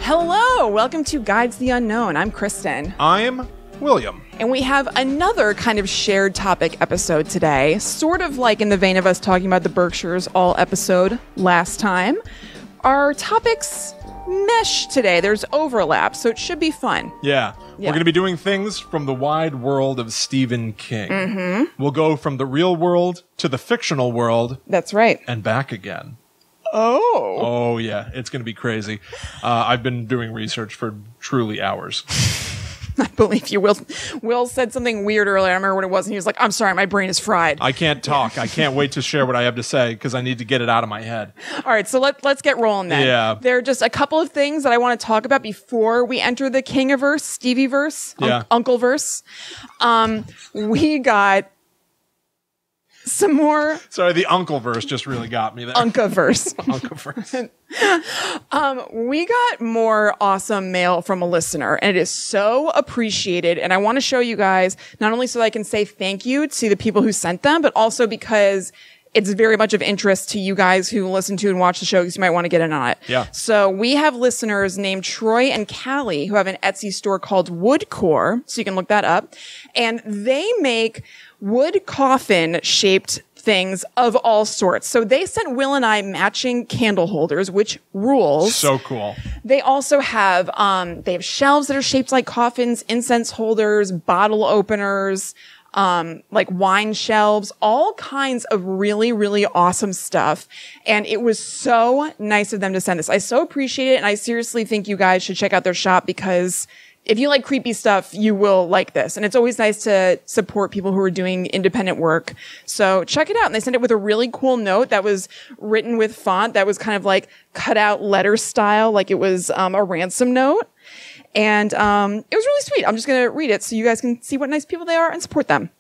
Hello, welcome to Guides the Unknown. I'm Kristen. I'm William. And we have another kind of shared topic episode today, sort of like in the vein of us talking about the Berkshires all episode last time. Our topics mesh today. There's overlap, so it should be fun. Yeah. We're going to be doing things from the wide world of Stephen King. Mm-hmm. We'll go from the real world to the fictional world. That's right. And back again. Oh. Oh, yeah. It's going to be crazy. I've been doing research for truly hours. I believe you. Will said something weird earlier. I remember what it was, and he was like, I'm sorry, my brain is fried. I can't talk. I can't wait to share what I have to say because I need to get it out of my head. All right, so let's get rolling then. Yeah. There are just a couple of things that I want to talk about before we enter the Kingiverse, Stevieverse, Uncleverse. We got some more. Sorry, the Uncleverse just really got me there. Uncaverse. Uncleverse. We got more awesome mail from a listener, and it is so appreciated. And I want to show you guys, not only so that I can say thank you to the people who sent them, but also because it's very much of interest to you guys who listen to and watch the show because you might want to get in on it. Yeah. So we have listeners named Troy and Callie who have an Etsy store called Woodcore, so you can look that up. And they make wood coffin-shaped things of all sorts. So they sent Will and I matching candle holders, which rules. So cool. They also have, shelves that are shaped like coffins, incense holders, bottle openers, like wine shelves, all kinds of really, really awesome stuff. And it was so nice of them to send this. I so appreciate it. And I seriously think you guys should check out their shop because if you like creepy stuff, you will like this. And it's always nice to support people who are doing independent work. So check it out. And they sent it with a really cool note that was written with font that was kind of like cut out letter style, like it was a ransom note. And it was really sweet. I'm just going to read it so you guys can see what nice people they are and support them.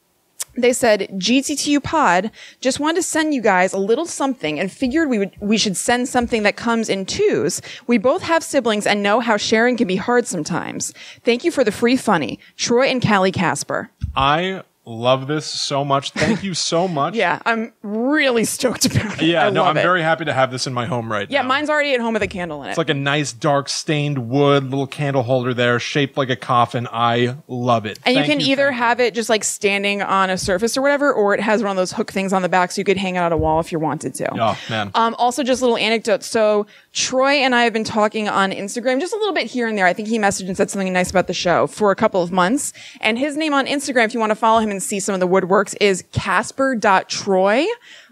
They said, GTTU Pod, just wanted to send you guys a little something and figured we should send something that comes in twos. We both have siblings and know how sharing can be hard sometimes. Thank you for the free funny. Troy and Callie Casper. I love this so much. Thank you so much. Yeah, I'm really stoked about it. Yeah, I'm very happy to have this in my home right now. Yeah, mine's already at home with a candle in it. It's like a nice dark stained wood little candle holder there shaped like a coffin. I love it. And you can either have it just like standing on a surface or whatever, or it has one of those hook things on the back so you could hang it on a wall if you wanted to. Oh, man. Also, just a little anecdote. So Troy and I have been talking on Instagram just a little bit here and there. I think he messaged and said something nice about the show for a couple of months. And his name on Instagram, if you want to follow him and see some of the woodworks, is Casper.Troy.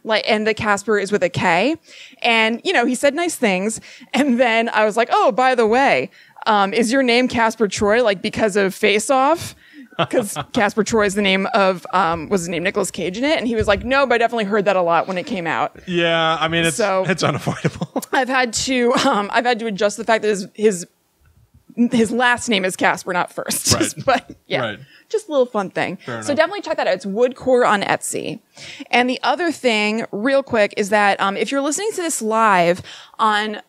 And the Casper is with a K. And, he said nice things. And then I was like, oh, by the way, is your name Casper Troy, like because of Face Off? Because Casper Troy is the name of, was his name Nicolas Cage in it? And he was like, no, but I definitely heard that a lot when it came out. Yeah, I mean, it's unavoidable. I've had to adjust the fact that his last name is Casper, not first. Right. But yeah. Right. Just a little fun thing. So definitely check that out. It's Woodcore on Etsy. And the other thing, real quick, is that if you're listening to this live on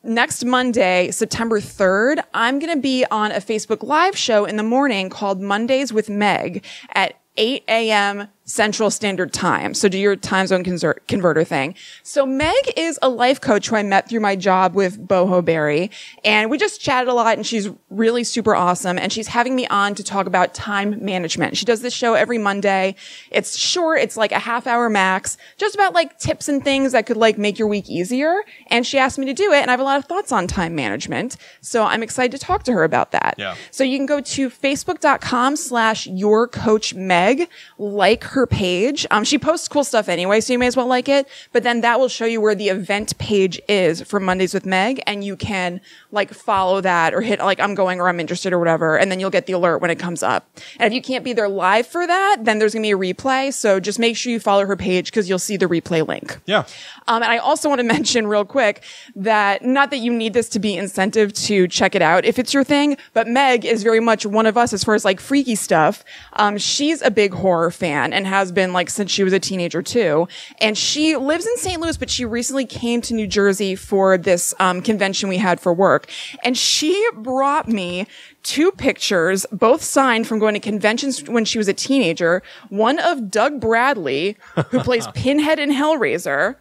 next Monday, September 3rd, I'm going to be on a Facebook Live show in the morning called Mondays with Meg at 8 a.m. Central Standard Time. So do your time zone converter thing. So Meg is a life coach who I met through my job with Boho Berry. And we just chatted a lot and she's really super awesome. And she's having me on to talk about time management. She does this show every Monday. It's short. It's like a half hour max, just about like tips and things that could like make your week easier. And she asked me to do it. And I have a lot of thoughts on time management. So I'm excited to talk to her about that. Yeah. So you can go to facebook.com/yourcoachmeg, like her page. She posts cool stuff anyway, so you may as well like it. But then that will show you where the event page is for Mondays with Meg, and you can like follow that or hit like I'm going or I'm interested or whatever, and then you'll get the alert when it comes up. And if you can't be there live for that, then there's gonna be a replay. So just make sure you follow her page because you'll see the replay link. Yeah. And I also want to mention real quick that not that you need this to be incentive to check it out if it's your thing, but Meg is very much one of us as far as like freaky stuff. She's a big horror fan and has been like since she was a teenager too. And she lives in St. Louis, but she recently came to New Jersey for this convention we had for work. And she brought me 2 pictures, both signed from going to conventions when she was a teenager. One of Doug Bradley, who plays Pinhead in Hellraiser,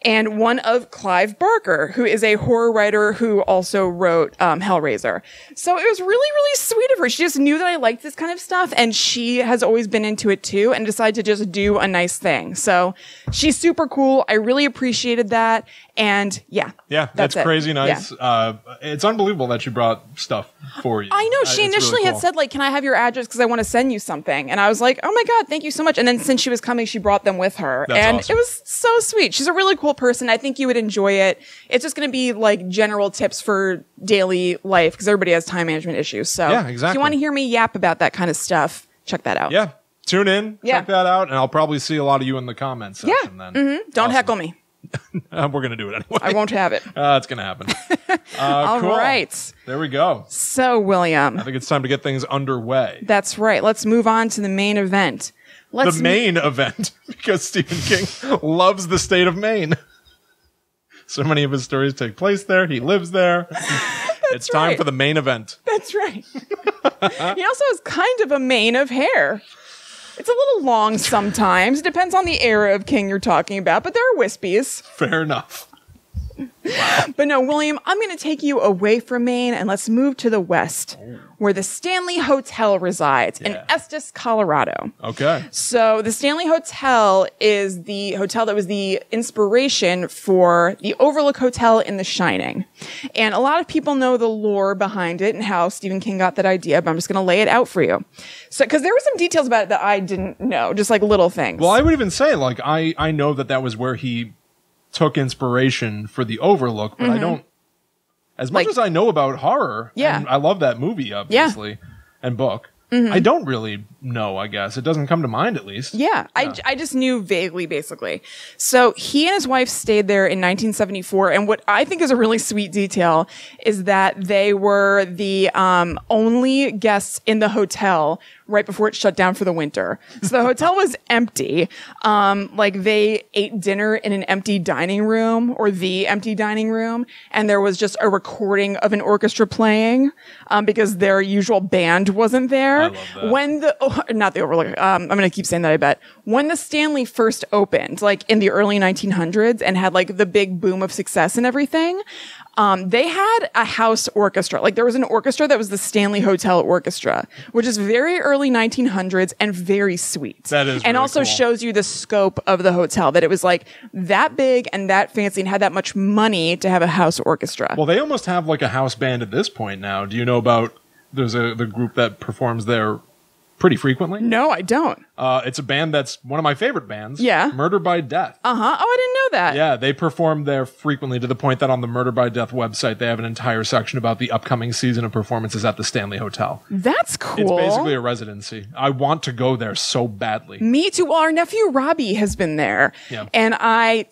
and one of Clive Barker, who is a horror writer who also wrote Hellraiser. So it was really, really sweet of her. She just knew that I liked this kind of stuff, and she has always been into it too, and decided to just do a nice thing. So she's super cool. I really appreciated that. And yeah, that's crazy nice. Yeah. It's unbelievable that she brought stuff for you. I know. She initially had said, like, can I have your address because I want to send you something? And I was like, oh my God, thank you so much. And then since she was coming, she brought them with her. And awesome. It was so sweet. She's a really cool person. I think you would enjoy it. It's just going to be like general tips for daily life because everybody has time management issues. So yeah, exactly. If you want to hear me yap about that kind of stuff, check that out. Yeah. Tune in, check that out, and I'll probably see a lot of you in the comments section then. Mm-hmm. Don't heckle me. We're going to do it anyway. I won't have it. It's going to happen. All cool. right. There we go. So, William. I think it's time to get things underway. That's right. Let's move on to the main event. The main event, because Stephen King loves the state of Maine. So many of his stories take place there. He lives there. It's time for the main event. That's right. He also has kind of a mane of hair. It's a little long sometimes. It depends on the era of King you're talking about, but there are wispies. Fair enough. Wow. But no, William, I'm going to take you away from Maine and let's move to the West, where the Stanley Hotel resides in Estes, Colorado. Okay. So the Stanley Hotel is the hotel that was the inspiration for the Overlook Hotel in The Shining. And a lot of people know the lore behind it and how Stephen King got that idea, but I'm just going to lay it out for you. So, because there were some details about it that I didn't know, just like little things. Well, I would even say, like, I know that was where he took inspiration for the Overlook, but I don't, as much as I know about horror, and I love that movie, obviously, and book, I don't really know, I guess. It doesn't come to mind, at least. Yeah. I just knew vaguely, basically. So he and his wife stayed there in 1974, and what I think is a really sweet detail is that they were the only guests in the hotel right before it shut down for the winter. So the hotel was empty. Like they ate dinner in an empty dining room or the empty dining room. And there was just a recording of an orchestra playing, because their usual band wasn't there. I love that. When not the Overlook, I'm going to keep saying that, I bet. When the Stanley first opened, like in the early 1900s and had like the big boom of success and everything, they had a house orchestra. Like there was an orchestra that was the Stanley Hotel Orchestra, which is very early 1900s and very sweet. That is, and really also cool. shows you the scope of the hotel, that it was like that big and that fancy and had that much money to have a house orchestra. Well, they almost have like a house band at this point now. Do you know about, there's the group that performs there pretty frequently? No, I don't. It's a band that's one of my favorite bands. Yeah. Murder by Death. Uh-huh. Oh, I didn't know that. Yeah, they perform there frequently, to the point that on the Murder by Death website, they have an entire section about the upcoming season of performances at the Stanley Hotel. That's cool. It's basically a residency. I want to go there so badly. Me too. Well, our nephew Robbie has been there. Yeah. And I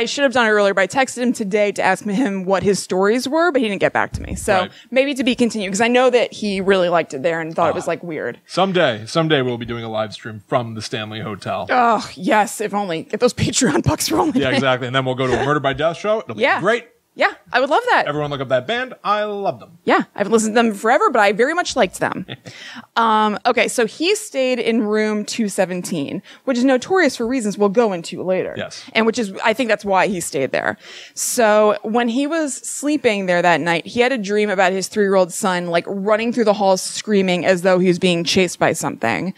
should have done it earlier, but I texted him today to ask him what his stories were, but he didn't get back to me. So maybe to be continued, because I know that he really liked it there and thought it was like weird. Someday we'll be doing a live stream from the Stanley Hotel. Oh, yes. If only. Get those Patreon bucks rolling. Yeah, exactly. And then we'll go to a Murder by Death show. It'll be great. Yeah, I would love that. Everyone look up that band. I love them. Yeah, I haven't listened to them forever, but I very much liked them. Okay, so he stayed in room 217, which is notorious for reasons we'll go into later. Yes. And which is, I think that's why he stayed there. So when he was sleeping there that night, he had a dream about his 3-year-old son, like running through the halls screaming as though he was being chased by something.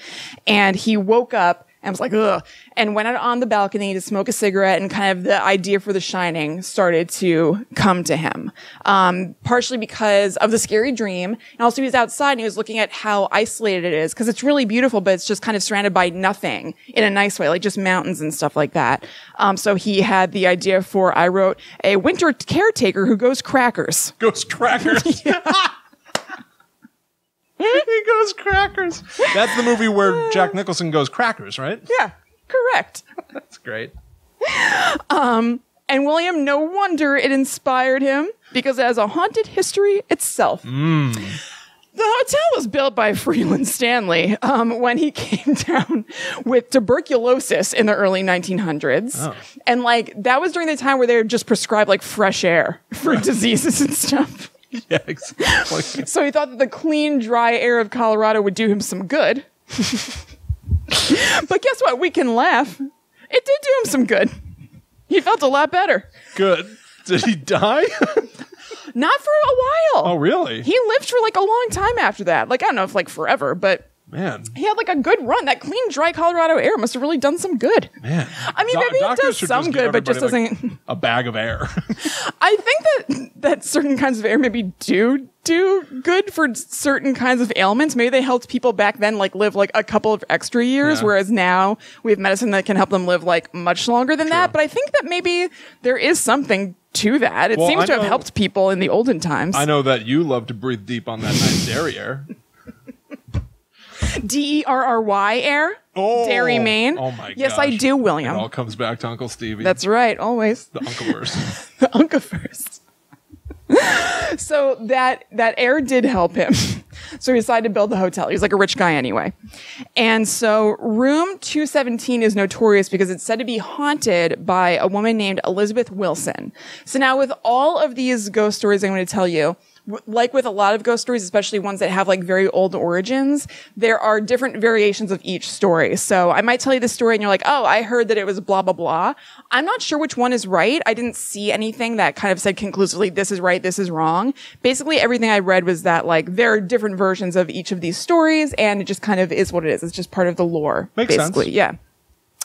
And he woke up and was like, ugh, and went out on the balcony to smoke a cigarette, and kind of the idea for The Shining started to come to him. Partially because of the scary dream, and also he was outside and he was looking at how isolated it is, because it's really beautiful, but it's just kind of surrounded by nothing in a nice way, like just mountains and stuff like that. So he had the idea for, I wrote, a winter caretaker who goes crackers. Goes crackers. He goes crackers. That's the movie where Jack Nicholson goes crackers, right? Yeah, correct. That's great. And William, no wonder it inspired him, because it has a haunted history itself. The hotel was built by Freeland Stanley when he came down with tuberculosis in the early 1900s. Oh. And like that was during the time where they would just prescribe like fresh air for diseases and stuff. Yeah, exactly. So he thought that the clean, dry air of Colorado would do him some good. But guess what? We can laugh. It did do him some good. He felt a lot better. Good. Did he die? Not for a while. Oh, really? He lived for like a long time after that. Like, I don't know if like forever, but man, he had like a good run. That clean, dry Colorado air must have really done some good. Man. I mean, maybe it does some good, but just doesn't... Like a bag of air. I think that certain kinds of air maybe do good for certain kinds of ailments. Maybe they helped people back then like live like a couple of extra years, whereas now we have medicine that can help them live like much longer than that. But I think that maybe there is something to that. It seems to have helped people in the olden times. I know that you love to breathe deep on that nice dairy air. DERRY air? Oh, Dairy Maine? Oh my god. Yes, I do, William. It all comes back to Uncle Stevie. That's right, always. The Uncleverse. The Uncleverse. So that air did help him. So he decided to build the hotel. He's like a rich guy anyway. And so room 217 is notorious because it's said to be haunted by a woman named Elizabeth Wilson. So now with all of these ghost stories I'm going to tell you, like with a lot of ghost stories, especially ones that have like very old origins, there are different variations of each story. So I might tell you the story and you're like, oh, I heard that it was blah, blah, blah. I'm not sure which one is right. I didn't see anything that kind of said conclusively, this is right, this is wrong. Basically, everything I read was that like there are different versions of each of these stories and it just kind of is what it is. It's just part of the lore. Makes basically. sense. Yeah.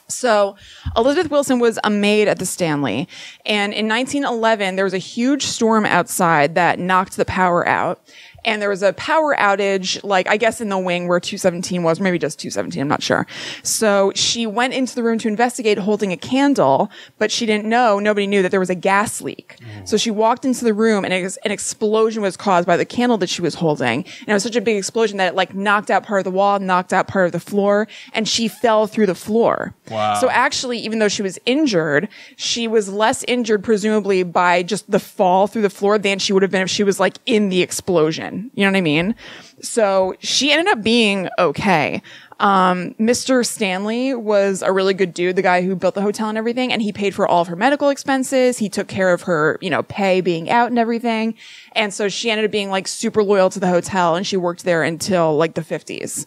So Elizabeth Wilson was a maid at the Stanley. And in 1911, there was a huge storm outside that knocked the power out. And there was a power outage, like, I guess in the wing where 217 was, maybe just 217, I'm not sure. So she went into the room to investigate holding a candle, but she didn't know, nobody knew that there was a gas leak. So she walked into the room and an explosion was caused by the candle that she was holding. And it was such a big explosion that it like knocked out part of the wall, knocked out part of the floor, and she fell through the floor. Wow. So actually, even though she was injured, she was less injured presumably by just the fall through the floor than she would have been if she was like in the explosion. You know what I mean? So she ended up being okay. Mr. Stanley was a really good dude, the guy who built the hotel and everything, and he paid for all of her medical expenses. He took care of her, pay being out and everything. And so she ended up being like super loyal to the hotel and she worked there until like the 50s.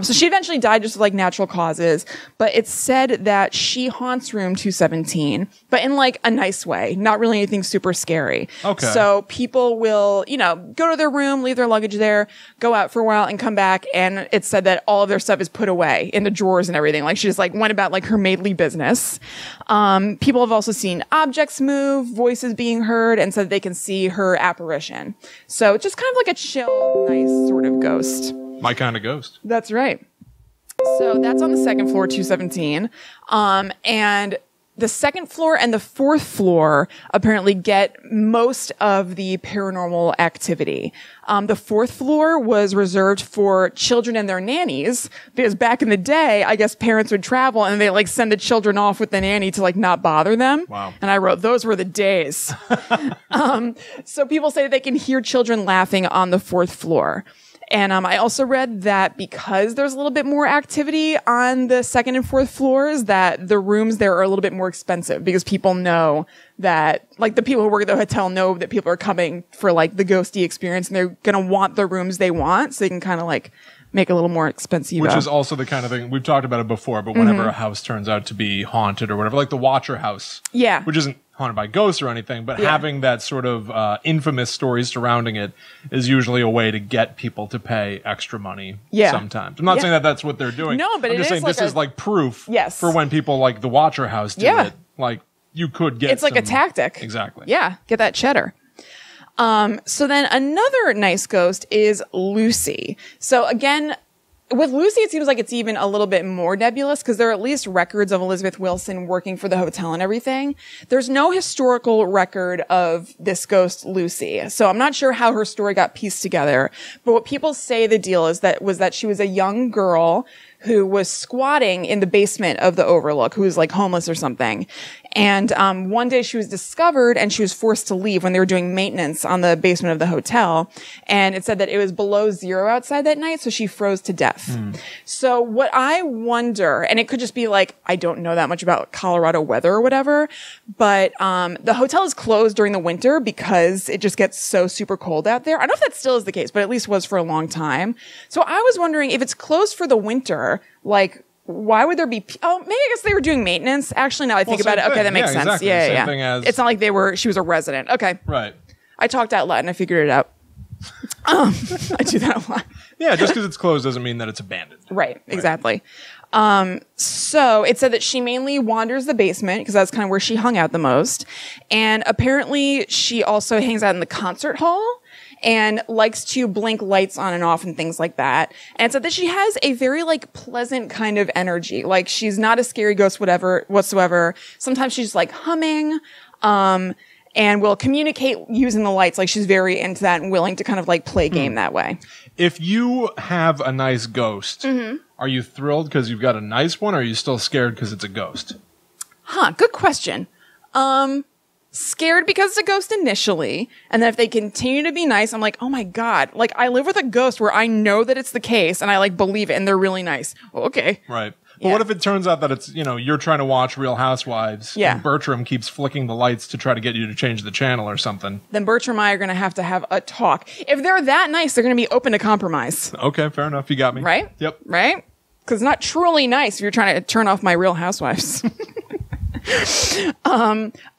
So she eventually died just like natural causes, but it's said that she haunts room 217, but in like a nice way, not really anything super scary. Okay. So people will, go to their room, leave their luggage there, go out for a while and come back. And it's said that all of their stuff is put away in the drawers and everything. Like she just like went about like her maidly business. People have also seen objects move, voices being heard, and said they can see her apparition. So just kind of like a chill, nice sort of ghost. My kind of ghost. That's right. So that's on the second floor, 217. And the second floor and the fourth floor apparently get most of the paranormal activity. The fourth floor was reserved for children and their nannies because back in the day, I guess parents would travel and they like send the children off with the nanny to like not bother them. Wow. And I wrote, those were the days. So people say they can hear children laughing on the fourth floor. And I also read that because there's a little bit more activity on the second and fourth floors, that the rooms there are a little bit more expensive because people know that, like the people who work at the hotel know that people are coming for like the ghosty experience and they're going to want the rooms they want. So they can kind of like make it a little more expensive. Which is also the kind of thing, we've talked about it before, but whenever a house turns out to be haunted or whatever, like the Watcher house. Yeah. Which isn't haunted by ghosts or anything, but having that sort of infamous stories surrounding it is usually a way to get people to pay extra money sometimes. I'm not saying that that's what they're doing. No, but I'm just saying like this is like proof Yes. for when people like the Watcher house do it. Like you could get It's like a tactic. Exactly. Yeah. Get that cheddar. So then another nice ghost is Lucy. So again, with Lucy, it seems like it's even a little bit more nebulous because there are at least records of Elizabeth Wilson working for the hotel and everything. There's no historical record of this ghost, Lucy. So I'm not sure how her story got pieced together. But what people say the deal is that she was a young girl who was squatting in the basement of the Overlook, who was like homeless or something. And one day she was discovered and she was forced to leave when they were doing maintenance on the basement of the hotel. And it said that it was below 0 outside that night, so she froze to death. So what I wonder, and it could just be like, I don't know that much about Colorado weather or whatever, but the hotel is closed during the winter because it just gets so super cold out there. I don't know if that still is the case, but at least was for a long time. So I was wondering if it's closed for the winter, like, why would there be? Oh, maybe I guess they were doing maintenance. Actually, now I think about it. Okay, that makes sense. Exactly. Yeah, same yeah. thing as... It's not like she was a resident. Okay. Right. I talked out loud and I figured it out. I do that a lot. Yeah, just because it's closed doesn't mean that it's abandoned. Right, exactly. So it said that she mainly wanders the basement because that's kind of where she hung out the most. And apparently she also hangs out in the concert hall and likes to blink lights on and off and things like that. And it said that she has a very like pleasant kind of energy. Like she's not a scary ghost whatsoever. Sometimes she's like humming, and will communicate using the lights. Like she's very into that and willing to kind of like play game that way. If you have a nice ghost, are you thrilled because you've got a nice one, or are you still scared because it's a ghost? Good question. Scared because it's a ghost initially, and then if they continue to be nice, I'm like, oh my God. Like I live with a ghost where I know that it's the case and I like believe it and they're really nice. Okay. Right. But what if it turns out that it's, you're trying to watch Real Housewives and Bertram keeps flicking the lights to try to get you to change the channel or something? Then Bertram and I are going to have a talk. If they're that nice, they're going to be open to compromise. Okay, fair enough. You got me. Right? Yep. Right? Because it's not truly nice if you're trying to turn off my Real Housewives.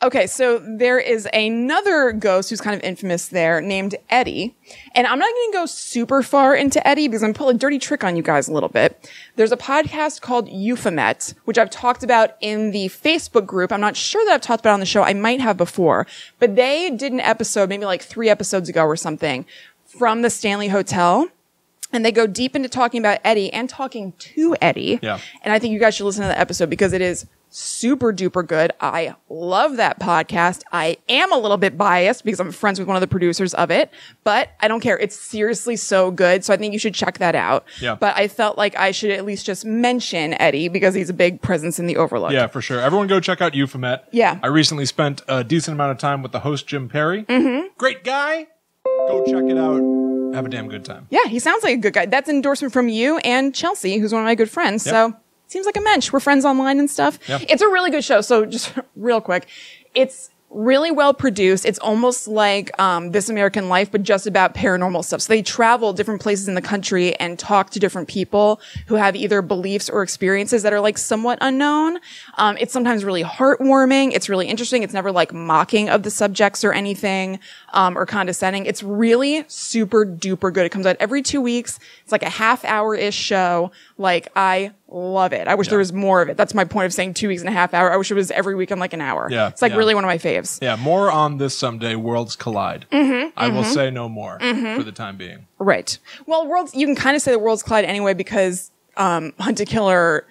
Okay, so there is another ghost who's kind of infamous there named Eddie. And I'm not going to go super far into Eddie because I'm going to pull a dirty trick on you guys a little bit. There's a podcast called Euphomet, which I've talked about in the Facebook group. I'm not sure that I've talked about on the show. I might have before. But they did an episode, maybe like 3 episodes ago or something, from the Stanley Hotel. And they go deep into talking about Eddie and talking to Eddie. Yeah. And I think you guys should listen to the episode because it is super duper good. I love that podcast. I am a little bit biased because I'm friends with one of the producers of it, but I don't care. It's seriously so good. So I think you should check that out. Yeah. But I felt like I should at least just mention Eddie because he's a big presence in the Overlook. Yeah, for sure. Everyone go check out Euphomet. Yeah. I recently spent a decent amount of time with the host, Jim Perry. Great guy. Go check it out. Have a damn good time. Yeah, he sounds like a good guy. That's an endorsement from you and Chelsea, who's one of my good friends. Yep. So seems like a mensch. We're friends online and stuff. Yep. It's a really good show. So just real quick, it's really well produced. It's almost like This American Life, but just about paranormal stuff. So they travel different places in the country and talk to different people who have either beliefs or experiences that are like somewhat unknown. It's sometimes really heartwarming. It's really interesting. It's never like mocking of the subjects or anything, or condescending. It's really super duper good. It comes out every 2 weeks. It's like a half-hour-ish show. Like I love it. I wish there was more of it. That's my point of saying 2 weeks and a half hour. I wish it was every week on like an hour. Yeah. It's like really one of my faves. Yeah. More on this someday. Worlds collide. I will say no more for the time being. Right. Well, you can kind of say that worlds collide anyway because Hunt to Killer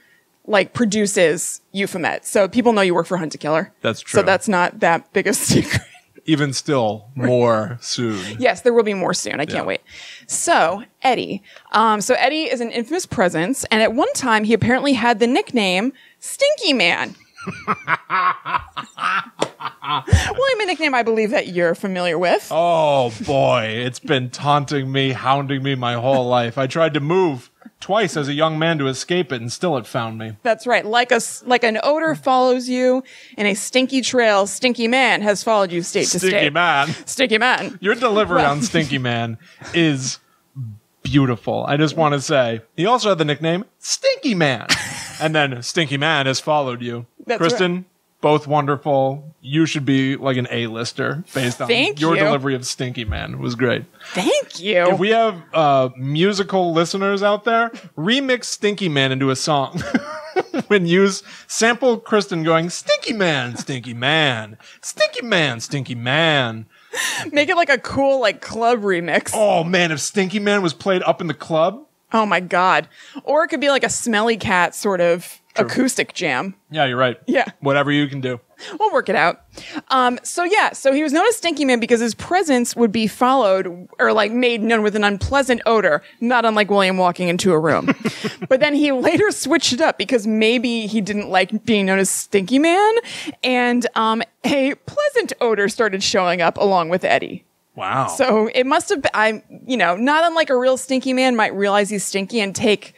like produces Euphomet. So people know you work for Hunt to Killer. That's true. So that's not that big a secret. Even still, more soon. Yes, there will be more soon. I can't wait. So, Eddie. So Eddie is an infamous presence, and at one time, he apparently had the nickname Stinky Man. William, a nickname I believe that you're familiar with. Oh, boy. It's been taunting me, hounding me my whole life. I tried to move twice as a young man to escape it, and still it found me. That's right. Like an odor follows you in a stinky trail, Stinky Man has followed you state to state. Stinky Man. Stinky Man. Your delivery on Stinky Man is beautiful. I just want to say, he also had the nickname Stinky Man. And then Stinky Man has followed you. That's Kristen, right. Both wonderful. You should be like an A-lister based on your delivery of Stinky Man. It was great. Thank you. If we have musical listeners out there, remix Stinky Man into a song. When use sample Kristen going, Stinky Man, Stinky Man, Stinky Man, Stinky Man. Make it like a cool like club remix. Oh man, if Stinky Man was played up in the club. Oh my God. Or it could be like a Smelly Cat sort of acoustic jam. Yeah, you're right. Yeah. Whatever you can do. We'll work it out. So he was known as Stinky Man because his presence would be followed or like made known with an unpleasant odor, not unlike William walking into a room. But then he later switched it up because maybe he didn't like being known as Stinky Man, and a pleasant odor started showing up along with Eddie. Wow. So it must have been, not unlike a real Stinky Man might realize he's stinky and take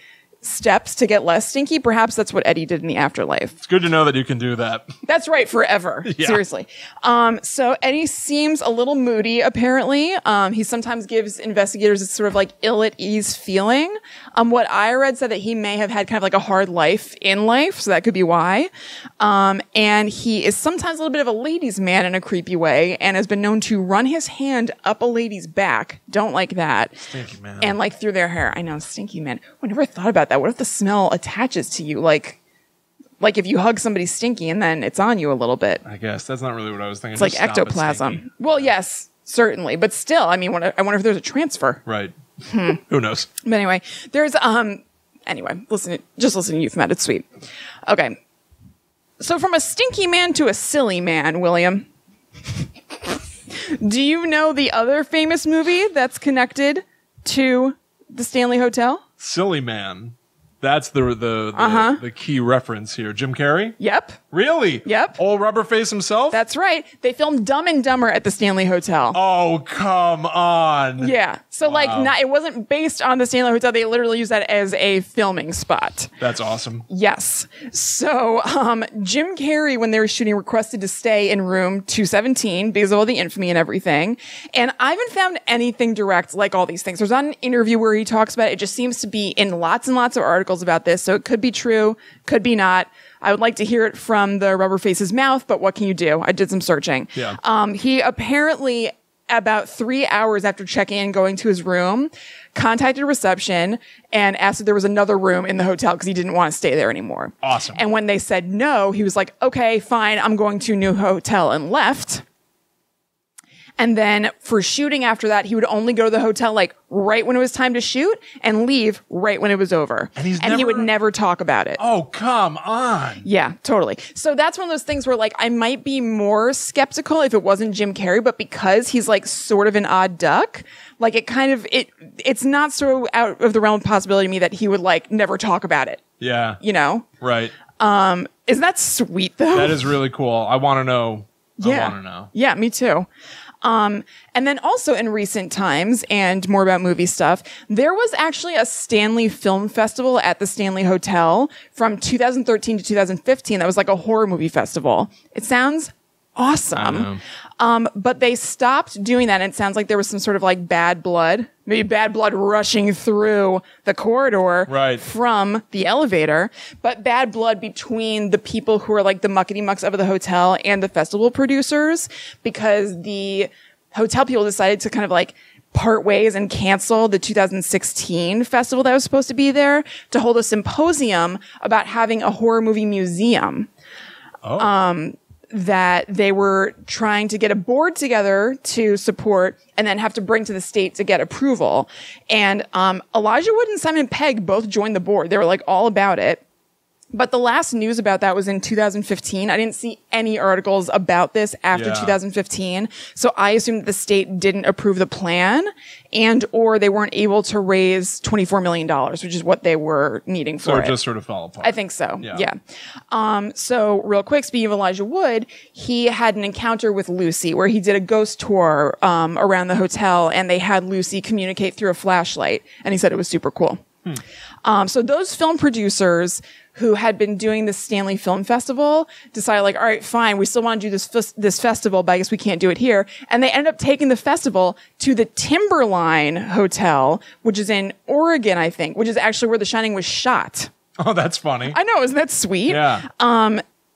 steps to get less stinky. Perhaps that's what Eddie did in the afterlife. It's good to know that you can do that. That's right, forever. Yeah. Seriously. So Eddie seems a little moody, apparently. He sometimes gives investigators a sort of like ill at ease feeling. What I read said that he may have had kind of like a hard life in life, so that could be why. And he is sometimes a little bit of a ladies' man in a creepy way, and has been known to run his hand up a lady's back. Don't like that. Stinky man. And like through their hair. I know, stinky man. I never thought about that. What if the smell attaches to you? Like if you hug somebody stinky and then it's on you a little bit. I guess that's not really what I was thinking. It's like ectoplasm. Well, yes, certainly. But still, I mean, I wonder if there's a transfer. Right. Who knows? But anyway, there's, just listen to Youth Med. It's sweet. Okay. So from a stinky man to a silly man, William, do you know the other famous movie that's connected to the Stanley Hotel? Silly man. That's the key reference here. Jim Carrey? Yep. Really? Yep. Old Rubberface himself? That's right. They filmed Dumb and Dumber at the Stanley Hotel. Oh, come on. Yeah. So it wasn't based on the Stanley Hotel. They literally used that as a filming spot. That's awesome. Yes. So Jim Carrey, when they were shooting, requested to stay in room 217 because of all the infamy and everything. And I haven't found anything direct like all these things. There's not an interview where he talks about it. It just seems to be in lots and lots of articles about this. So it could be true, could be not. I would like to hear it from the Rubberface's mouth, but what can you do? I did some searching. Yeah. He apparently, about 3 hours after checking in, going to his room, contacted reception and asked if there was another room in the hotel because he didn't want to stay there anymore. Awesome. And when they said no, he was like, okay, fine, I'm going to a new hotel, and left. And then for shooting after that, he would only go to the hotel like right when it was time to shoot and leave right when it was over. And he would never talk about it. Oh, come on. Yeah, totally. So that's one of those things where like I might be more skeptical if it wasn't Jim Carrey, but because he's like sort of an odd duck, like it's not so out of the realm of possibility to me that he would like never talk about it. Yeah. You know? Right. Isn't that sweet though? That is really cool. I want to know. Yeah. I want to know. Yeah, me too. And then also in recent times, and more about movie stuff, there was actually a Stanley Film Festival at the Stanley Hotel from 2013 to 2015. That was like a horror movie festival. It sounds awesome. But they stopped doing that. And it sounds like there was some sort of like bad blood, maybe bad blood rushing through the corridor from the elevator, but bad blood between the people who are like the muckety mucks of the hotel and the festival producers, because the hotel people decided to kind of like part ways and cancel the 2016 festival that was supposed to be there to hold a symposium about having a horror movie museum. That they were trying to get a board together to support and then have to bring to the state to get approval. And Elijah Wood and Simon Pegg both joined the board. They were like all about it. But the last news about that was in 2015. I didn't see any articles about this after 2015. So I assumed the state didn't approve the plan and or they weren't able to raise $24 million, which is what they were needing for it. So it just sort of fell apart. I think so. Yeah. So real quick, speaking of Elijah Wood, he had an encounter with Lucy where he did a ghost tour around the hotel and they had Lucy communicate through a flashlight. And he said it was super cool. So those film producers who had been doing the Stanley Film Festival decided like, all right, fine, we still want to do this festival, but I guess we can't do it here. And they ended up taking the festival to the Timberline Hotel, which is in Oregon, I think, which is actually where The Shining was shot. Oh, that's funny. I know, isn't that sweet? Yeah.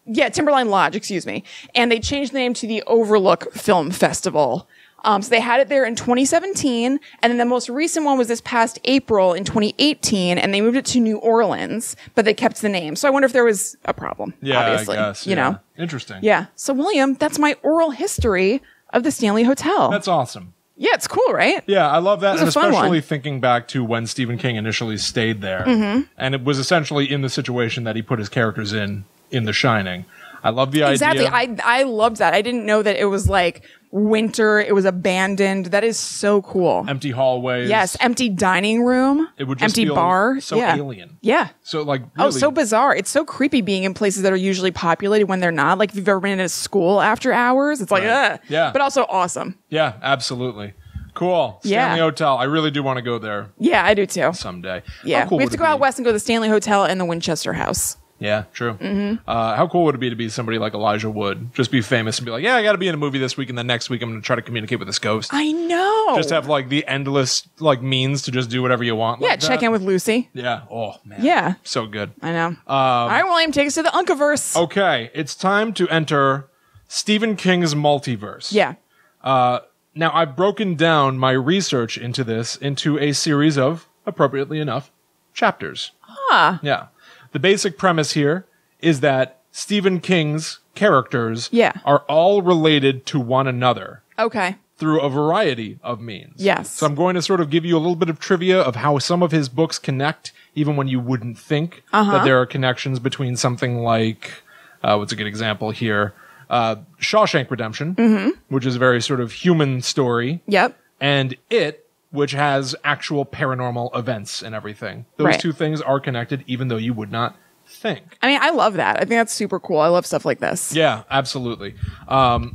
Yeah, Timberline Lodge, excuse me. And they changed the name to the Overlook Film Festival. So they had it there in 2017, and then the most recent one was this past April in 2018, and they moved it to New Orleans, but they kept the name. So I wonder if there was a problem. Yeah, obviously, I guess. You know? Interesting. Yeah. So William, that's my oral history of the Stanley Hotel. That's awesome. Yeah, it's cool, right? Yeah, I love that, and especially one. thinking back to when Stephen King initially stayed there, and it was essentially in the situation that he put his characters in The Shining. I love the idea. Exactly. I loved that. I didn't know that it was like winter. It was abandoned. That is so cool. Empty hallways. Yes. Empty dining room. It would just empty feel bar. so alien. Yeah. So like really, oh, so bizarre. It's so creepy being in places that are usually populated when they're not. Like if you've ever been in a school after hours, it's like, ugh. Yeah. But also awesome. Yeah, absolutely. Cool. Stanley Hotel. I really do want to go there. Yeah, I do too. Someday. Yeah. We have to go out west and go to the Stanley Hotel and the Winchester House. Yeah, true. How cool would it be to be somebody like Elijah Wood? Just be famous and be like, yeah, I got to be in a movie this week, and then next week I'm going to try to communicate with this ghost. I know. Just have like the endless like means to just do whatever you want. Yeah, like check in with Lucy. Yeah. Oh, man. Yeah. So good. I know. All right, William, take us to the Uncaverse. Okay, it's time to enter Stephen King's Multiverse. Yeah. Now, I've broken down my research into this into a series of, appropriately enough, chapters. Ah. Yeah. The basic premise here is that Stephen King's characters are all related to one another. Okay. Through a variety of means. Yes. So I'm going to sort of give you a little bit of trivia of how some of his books connect, even when you wouldn't think that there are connections between something like, what's a good example here? Shawshank Redemption, which is a very sort of human story. Yep. And It, which has actual paranormal events and everything. Those two things are connected, even though you would not think. I mean, I love that. I think that's super cool. I love stuff like this. Yeah, absolutely.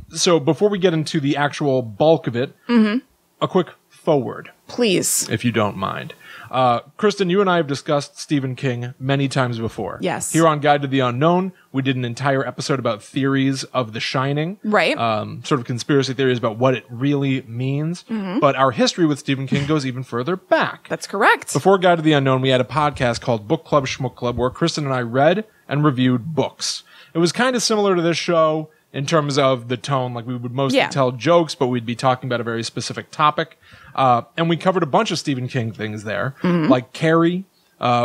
So before we get into the actual bulk of it, a quick forward. Please. If you don't mind. Kristen, you and I have discussed Stephen King many times before. Yes. Here on Guide to the Unknown, we did an entire episode about theories of The Shining. Right. Sort of conspiracy theories about what it really means. But our history with Stephen King goes even further back. That's correct. Before Guide to the Unknown, we had a podcast called Book Club Schmook Club, where Kristen and I read and reviewed books. It was kind of similar to this show in terms of the tone. Like, we would mostly tell jokes, but we'd be talking about a very specific topic. And we covered a bunch of Stephen King things there, like Carrie.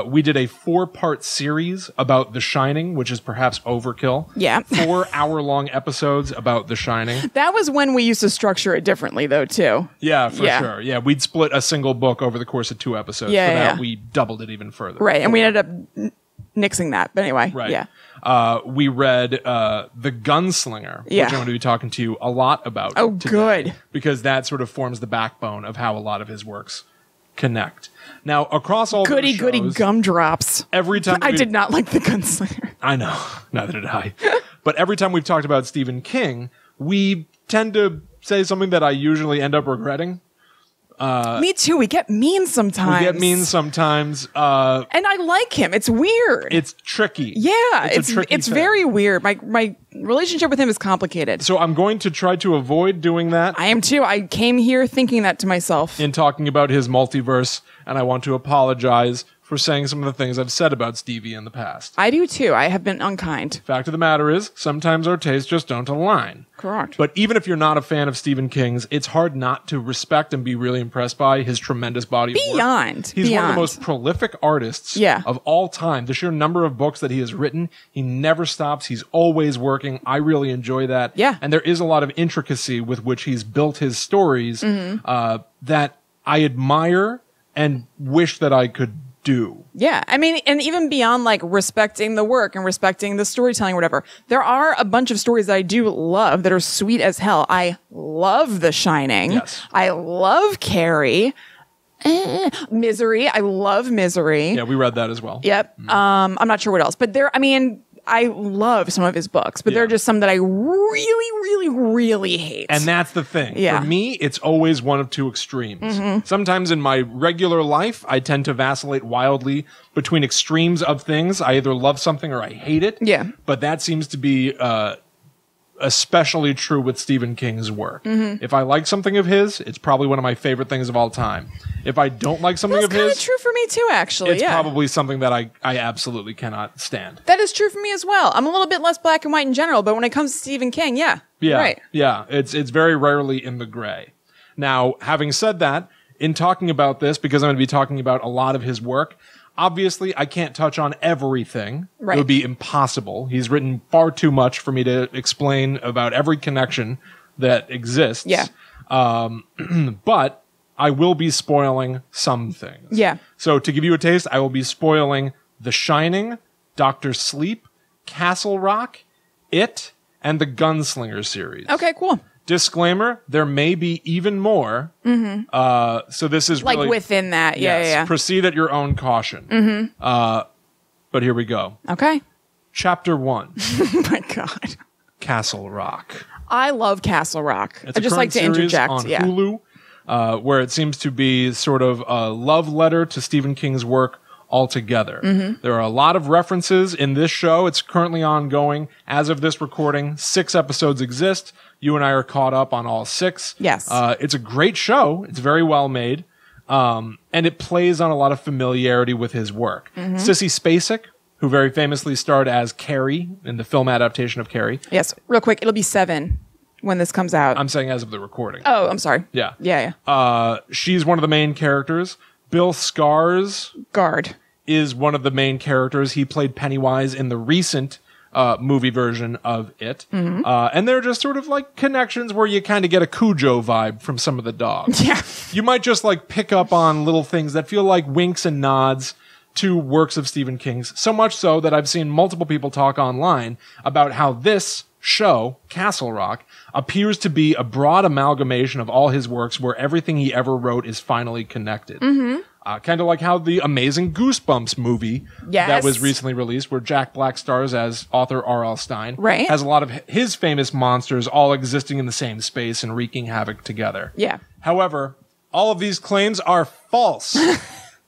We did a 4-part series about The Shining, which is perhaps overkill. Yeah. 4-hour-long episodes about The Shining. That was when we used to structure it differently, though, too. Yeah, for sure. Yeah, we'd split a single book over the course of 2 episodes. Yeah, so that we doubled it even further. Right, and we ended up nixing that. But anyway, yeah. We read The Gunslinger, which I'm going to be talking to you a lot about. Oh, today, good. Because that sort of forms the backbone of how a lot of his works connect. Now, across all goody those shows, goody gumdrops. Every time I did not like The Gunslinger. I know, neither did I. But every time we've talked about Stephen King, we tend to say something that I usually end up regretting. Me too. We get mean sometimes. And I like him. It's weird. It's tricky. Yeah, it's very weird. My relationship with him is complicated. So I'm going to try to avoid doing that. I am too. I came here thinking that to myself. In talking about his multiverse, and I want to apologize for saying some of the things I've said about Stevie in the past. I do too. I have been unkind. Fact of the matter is, sometimes our tastes just don't align. Correct. But even if you're not a fan of Stephen King's, it's hard not to respect and be really impressed by his tremendous body of work. He's one of the most prolific artists of all time. The sheer number of books that he has written, he never stops. He's always working. I really enjoy that. Yeah. And there is a lot of intricacy with which he's built his stories that I admire and wish that I could do. Yeah. I mean, and even beyond like respecting the work and respecting the storytelling or whatever, there are a bunch of stories that I do love that are sweet as hell. I love The Shining. Yes. I love Carrie. Misery. I love Misery. Yeah, we read that as well. Yep. I'm not sure what else, but I love some of his books, but there are just some that I really hate. And that's the thing. Yeah. For me, it's always one of two extremes. Sometimes in my regular life, I tend to vacillate wildly between extremes of things. I either love something or I hate it. Yeah. But that seems to be especially true with Stephen King's work. If I like something of his, it's probably one of my favorite things of all time. If I don't like something of his, that's true for me too, actually. It's probably something that I absolutely cannot stand. That is true for me as well. I'm a little bit less black and white in general, but when it comes to Stephen King, right. Yeah, it's very rarely in the gray. Now, having said that, in talking about this, because I'm going to be talking about a lot of his work, obviously, I can't touch on everything. Right. It would be impossible. He's written far too much for me to explain about every connection that exists. Yeah. But I will be spoiling some things. Yeah. So to give you a taste, I will be spoiling The Shining, Dr. Sleep, Castle Rock, It, and the Gunslinger series. Okay, cool. Disclaimer, there may be even more. So this is like really, within that. Yeah. Proceed at your own caution. But here we go. Okay. Chapter 1. Oh my God. Castle Rock. I love Castle Rock. It's I just like to series interject. on Hulu. where it seems to be sort of a love letter to Stephen King's work altogether. There are a lot of references in this show. It's currently ongoing. As of this recording, 6 episodes exist. You and I are caught up on all 6. Yes. It's a great show. It's very well made. And it plays on a lot of familiarity with his work. Sissy Spacek, who very famously starred as Carrie in the film adaptation of Carrie. Yes. Real quick, it'll be 7 when this comes out. I'm saying as of the recording. Oh, I'm sorry. Yeah. Yeah. She's one of the main characters. Bill Skarsgård is one of the main characters. He played Pennywise in the recent movie version of it. And they're just sort of like connections where you kind of get a Cujo vibe from some of the dogs. Yeah. You might just like pick up on little things that feel like winks and nods to works of Stephen King's. So much so that I've seen multiple people talk online about how this show, Castle Rock, appears to be a broad amalgamation of all his works where everything he ever wrote is finally connected. Kind of like how the amazing Goosebumps movie that was recently released, where Jack Black stars as author R.L. Stein, has a lot of his famous monsters all existing in the same space and wreaking havoc together. Yeah. However, all of these claims are false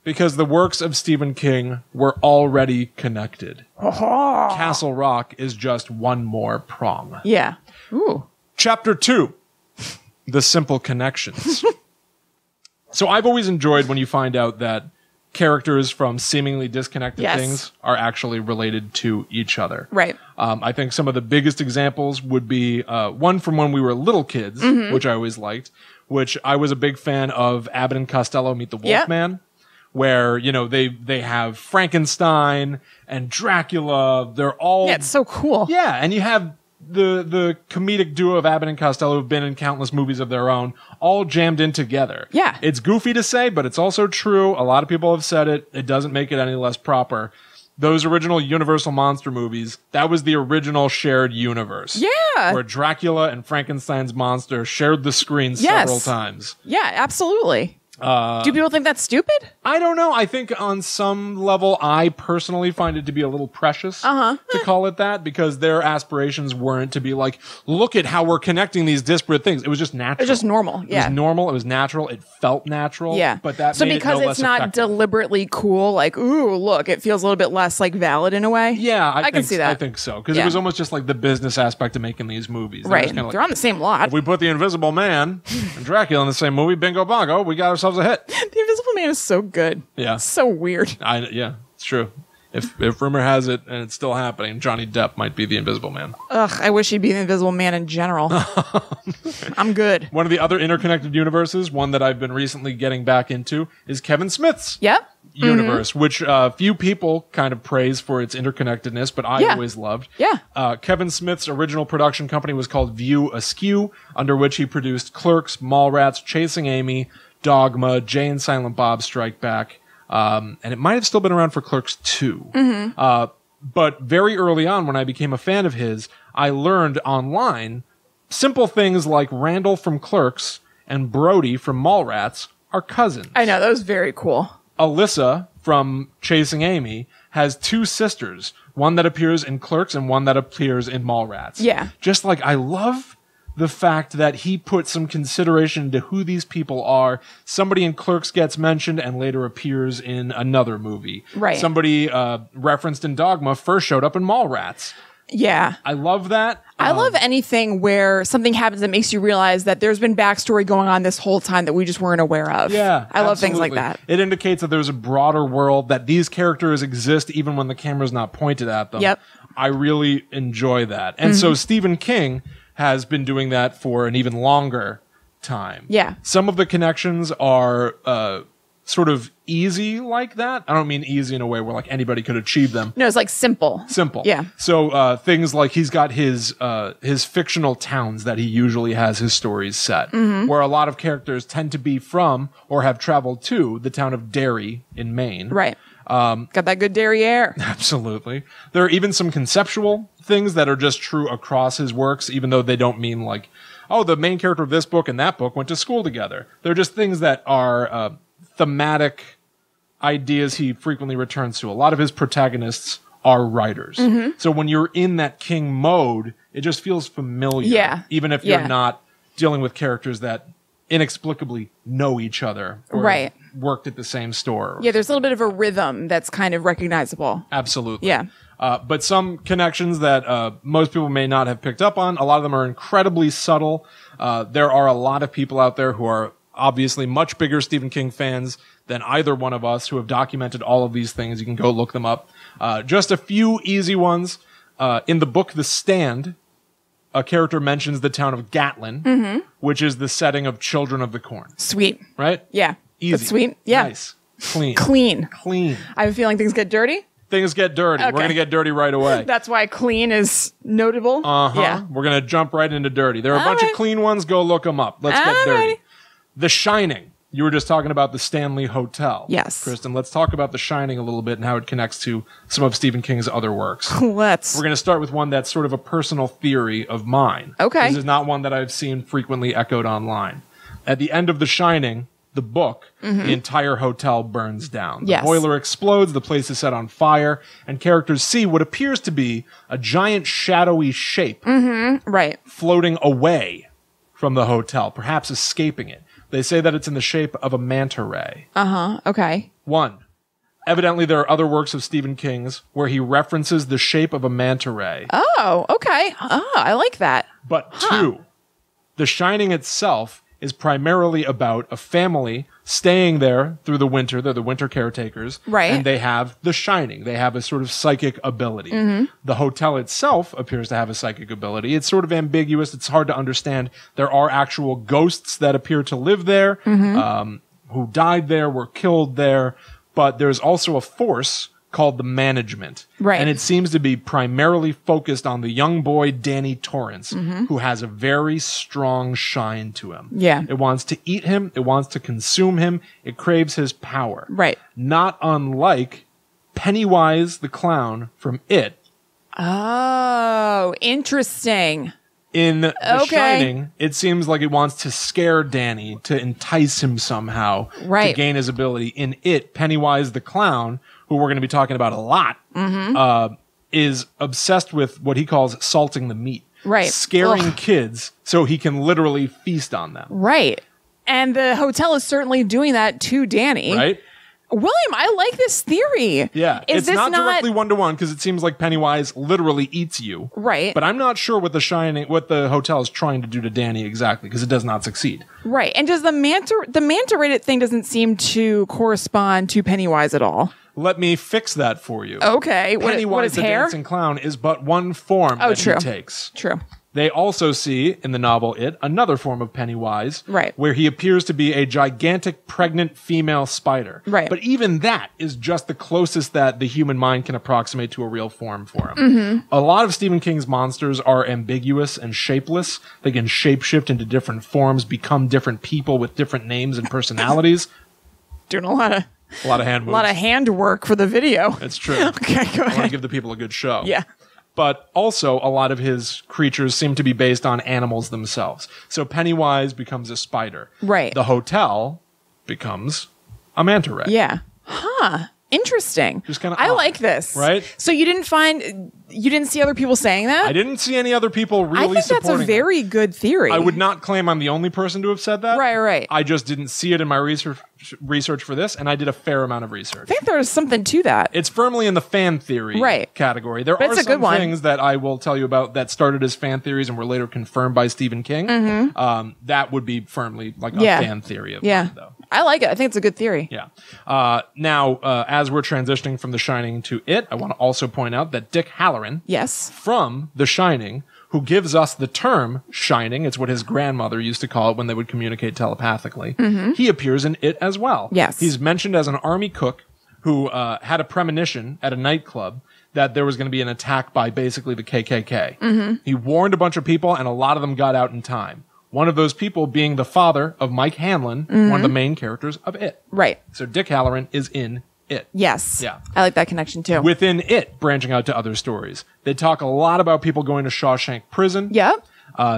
because the works of Stephen King were already connected. Castle Rock is just one more prong. Yeah. Ooh. Chapter 2, The Simple Connections. So I've always enjoyed when you find out that characters from seemingly disconnected things are actually related to each other. Right. I think some of the biggest examples would be one from when we were little kids, which I always liked, which I was a big fan of Abbott and Costello Meet the Wolfman, where, you know, they have Frankenstein and Dracula. They're all... Yeah, it's so cool. Yeah, and you have the comedic duo of Abbott and Costello who've been in countless movies of their own, all jammed in together. Yeah. It's goofy to say, but it's also true. A lot of people have said it. It doesn't make it any less proper. Those original Universal monster movies, that was the original shared universe. Yeah. Where Dracula and Frankenstein's monster shared the screen several times. Yeah, absolutely. Do people think that's stupid? I don't know. I think on some level, I personally find it to be a little precious to call it that, because their aspirations weren't to be like, look at how we're connecting these disparate things. It was just natural. It was just normal. Yeah. It was normal. It was natural. It felt natural. Yeah. But that so made because it no it's less not effective. deliberately cool, like, ooh, look, it feels a little bit less like valid in a way. Yeah, I can see that. I think so. Because it was almost just like the business aspect of making these movies. Right. Like, they're on the same lot. if we put the Invisible Man and Dracula in the same movie, bingo bongo, we got ourselves a hit. The Invisible Man is so good. Yeah. So weird. Yeah, it's true. If rumor has it, and it's still happening, Johnny Depp might be the Invisible Man. Ugh, I wish he'd be the Invisible Man in general. I'm good. One of the other interconnected universes, one that I've been recently getting back into, is Kevin Smith's universe, which few people kind of praise for its interconnectedness, but I always loved. Yeah. Kevin Smith's original production company was called View Askew, under which he produced Clerks, Mallrats, Chasing Amy, Dogma, Jay and Silent Bob Strike Back, and it might have still been around for Clerks 2. But very early on, when I became a fan of his, I learned online simple things like Randall from Clerks and Brody from Mallrats are cousins. I know, that was very cool. Alyssa from Chasing Amy has 2 sisters, one that appears in Clerks and one that appears in Mallrats. Yeah. Just like, I love the fact that he put some consideration into who these people are. Somebody in Clerks gets mentioned and later appears in another movie. Right. Somebody referenced in Dogma first showed up in Mallrats. Yeah. I love that. I love anything where something happens that makes you realize that there's been backstory going on this whole time that we just weren't aware of. Yeah. I love things like absolutely. that. It indicates that there's a broader world, that these characters exist even when the camera's not pointed at them. Yep. I really enjoy that. And so Stephen King has been doing that for an even longer time. Yeah. Some of the connections are sort of easy like that. I don't mean easy in a way where like anybody could achieve them. No, it's like simple. Simple. Yeah. So things like he's got his fictional towns that he usually has his stories set, where a lot of characters tend to be from or have traveled to the town of Derry in Maine. Right. Got that good derriere. Absolutely. There are even some conceptual things that are just true across his works, even though they don't mean like, oh, the main character of this book and that book went to school together. They're just things that are thematic ideas he frequently returns to. A lot of his protagonists are writers. So when you're in that King mode, it just feels familiar. Yeah. Even if you're not dealing with characters that inexplicably know each other or worked at the same store. Yeah, there's a little bit of a rhythm that's kind of recognizable. Absolutely. Yeah. But some connections that most people may not have picked up on, a lot of them are incredibly subtle. There are a lot of people out there who are obviously much bigger Stephen King fans than either one of us who have documented all of these things. You can go look them up. Just a few easy ones. In the book The Stand, a character mentions the town of Gatlin, which is the setting of Children of the Corn. Sweet. Right? Yeah. Easy. That's sweet. Yeah. Nice. Clean. Clean. I have a feeling things get dirty. Things get dirty. Okay. We're going to get dirty right away. That's why clean is notable. Yeah. We're going to jump right into dirty. There are a bunch of clean ones. Go look them up. Let's get dirty. The Shining. You were just talking about the Stanley Hotel. Yes. Kristen, let's talk about The Shining a little bit and how it connects to some of Stephen King's other works. Let's. We're going to start with one that's sort of a personal theory of mine. Okay. This is not one that I've seen frequently echoed online. At the end of The Shining, the book, the entire hotel burns down. The boiler explodes, the place is set on fire, and characters see what appears to be a giant shadowy shape floating away from the hotel, perhaps escaping it. They say that it's in the shape of a manta ray. Okay. 1. Evidently, there are other works of Stephen King's where he references the shape of a manta ray. Oh, okay. I like that. But 2, The Shining itself is primarily about a family staying there through the winter. They're the winter caretakers. Right. And they have the Shining. They have a sort of psychic ability. The hotel itself appears to have a psychic ability. It's sort of ambiguous. It's hard to understand. There are actual ghosts that appear to live there, who died there, were killed there. But there's also a force called the management. Right. And it seems to be primarily focused on the young boy, Danny Torrance, who has a very strong shine to him. Yeah. It wants to eat him. It wants to consume him. It craves his power. Right. Not unlike Pennywise the clown from It. Oh, interesting. In The Shining, it seems like it wants to scare Danny, to entice him somehow, to gain his ability. In It, Pennywise the clown, who we're going to be talking about a lot, is obsessed with what he calls salting the meat. Right. Scaring kids so he can literally feast on them. Right. And the hotel is certainly doing that to Danny. Right. William, I like this theory. Yeah. It's not directly one-to-one because it seems like Pennywise literally eats you. Right. But I'm not sure what the hotel is trying to do to Danny exactly because it does not succeed. Right. And does the manta rated thing doesn't seem to correspond to Pennywise at all. Let me fix that for you. Okay. Pennywise what is the hair? dancing clown is but one form that true. he takes. True. They also see, in the novel It, another form of Pennywise, right, where he appears to be a gigantic, pregnant female spider. Right. But even that is just the closest that the human mind can approximate to a real form for him. A lot of Stephen King's monsters are ambiguous and shapeless. They can shapeshift into different forms, become different people with different names and personalities. Doing a lot of hand moves. A lot of handwork for the video. That's true. Okay, go ahead. I want to give the people a good show. Yeah. But also, a lot of his creatures seem to be based on animals themselves. So Pennywise becomes a spider. Right. The hotel becomes a manta ray. Yeah. Huh. Interesting. Just kind of I like this. Right? So you didn't see other people saying that? I didn't see any other people really supporting I think that's a very good theory. I would not claim I'm the only person to have said that. Right. I just didn't see it in my research for this, and I did a fair amount of research. I think there's something to that. It's firmly in the fan theory category. There are some things that I will tell you about that started as fan theories and were later confirmed by Stephen King. That would be firmly like a fan theory of mine, though. I like it. I think it's a good theory. Yeah. Now, as we're transitioning from The Shining to It, I want to also point out that Dick Halloran, from The Shining, who gives us the term shining, it's what his grandmother used to call it when they would communicate telepathically, he appears in It as well. Yes. He's mentioned as an army cook who had a premonition at a nightclub that there was going to be an attack by basically the KKK. He warned a bunch of people, and a lot of them got out in time. One of those people being the father of Mike Hanlon, one of the main characters of It. Right. So Dick Halloran is in It. Yes. Yeah. I like that connection too. Within It, branching out to other stories, they talk a lot about people going to Shawshank Prison. Yep.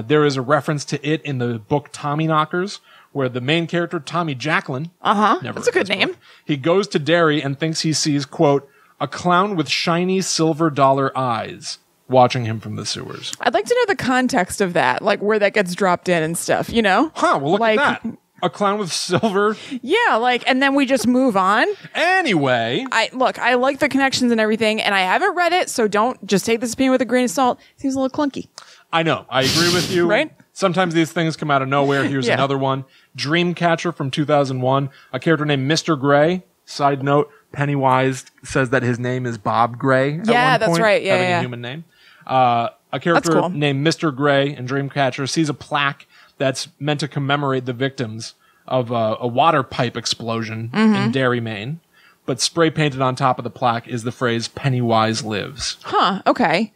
There is a reference to It in the book Tommyknockers, where the main character, Tommy Jacklin, that's a good name. He goes to Derry and thinks he sees, quote, a clown with shiny silver dollar eyes watching him from the sewers. I'd like to know the context of that, like where that gets dropped in and stuff, you know? Well, look at that. A clown with silver? Yeah, like, and then we just move on. Anyway. I like the connections and everything, and I haven't read it, so don't just take this opinion with a grain of salt. It seems a little clunky. I know. I agree with you. Right? Sometimes these things come out of nowhere. Here's another one. Dreamcatcher from 2001. A character named Mr. Gray. Side note, Pennywise says that his name is Bob Gray at one that's point, right. Yeah, having a human name. A character named Mr. Gray in Dreamcatcher sees a plaque that's meant to commemorate the victims of a water pipe explosion in Derry, Maine. But spray painted on top of the plaque is the phrase "Pennywise lives." Huh. Okay.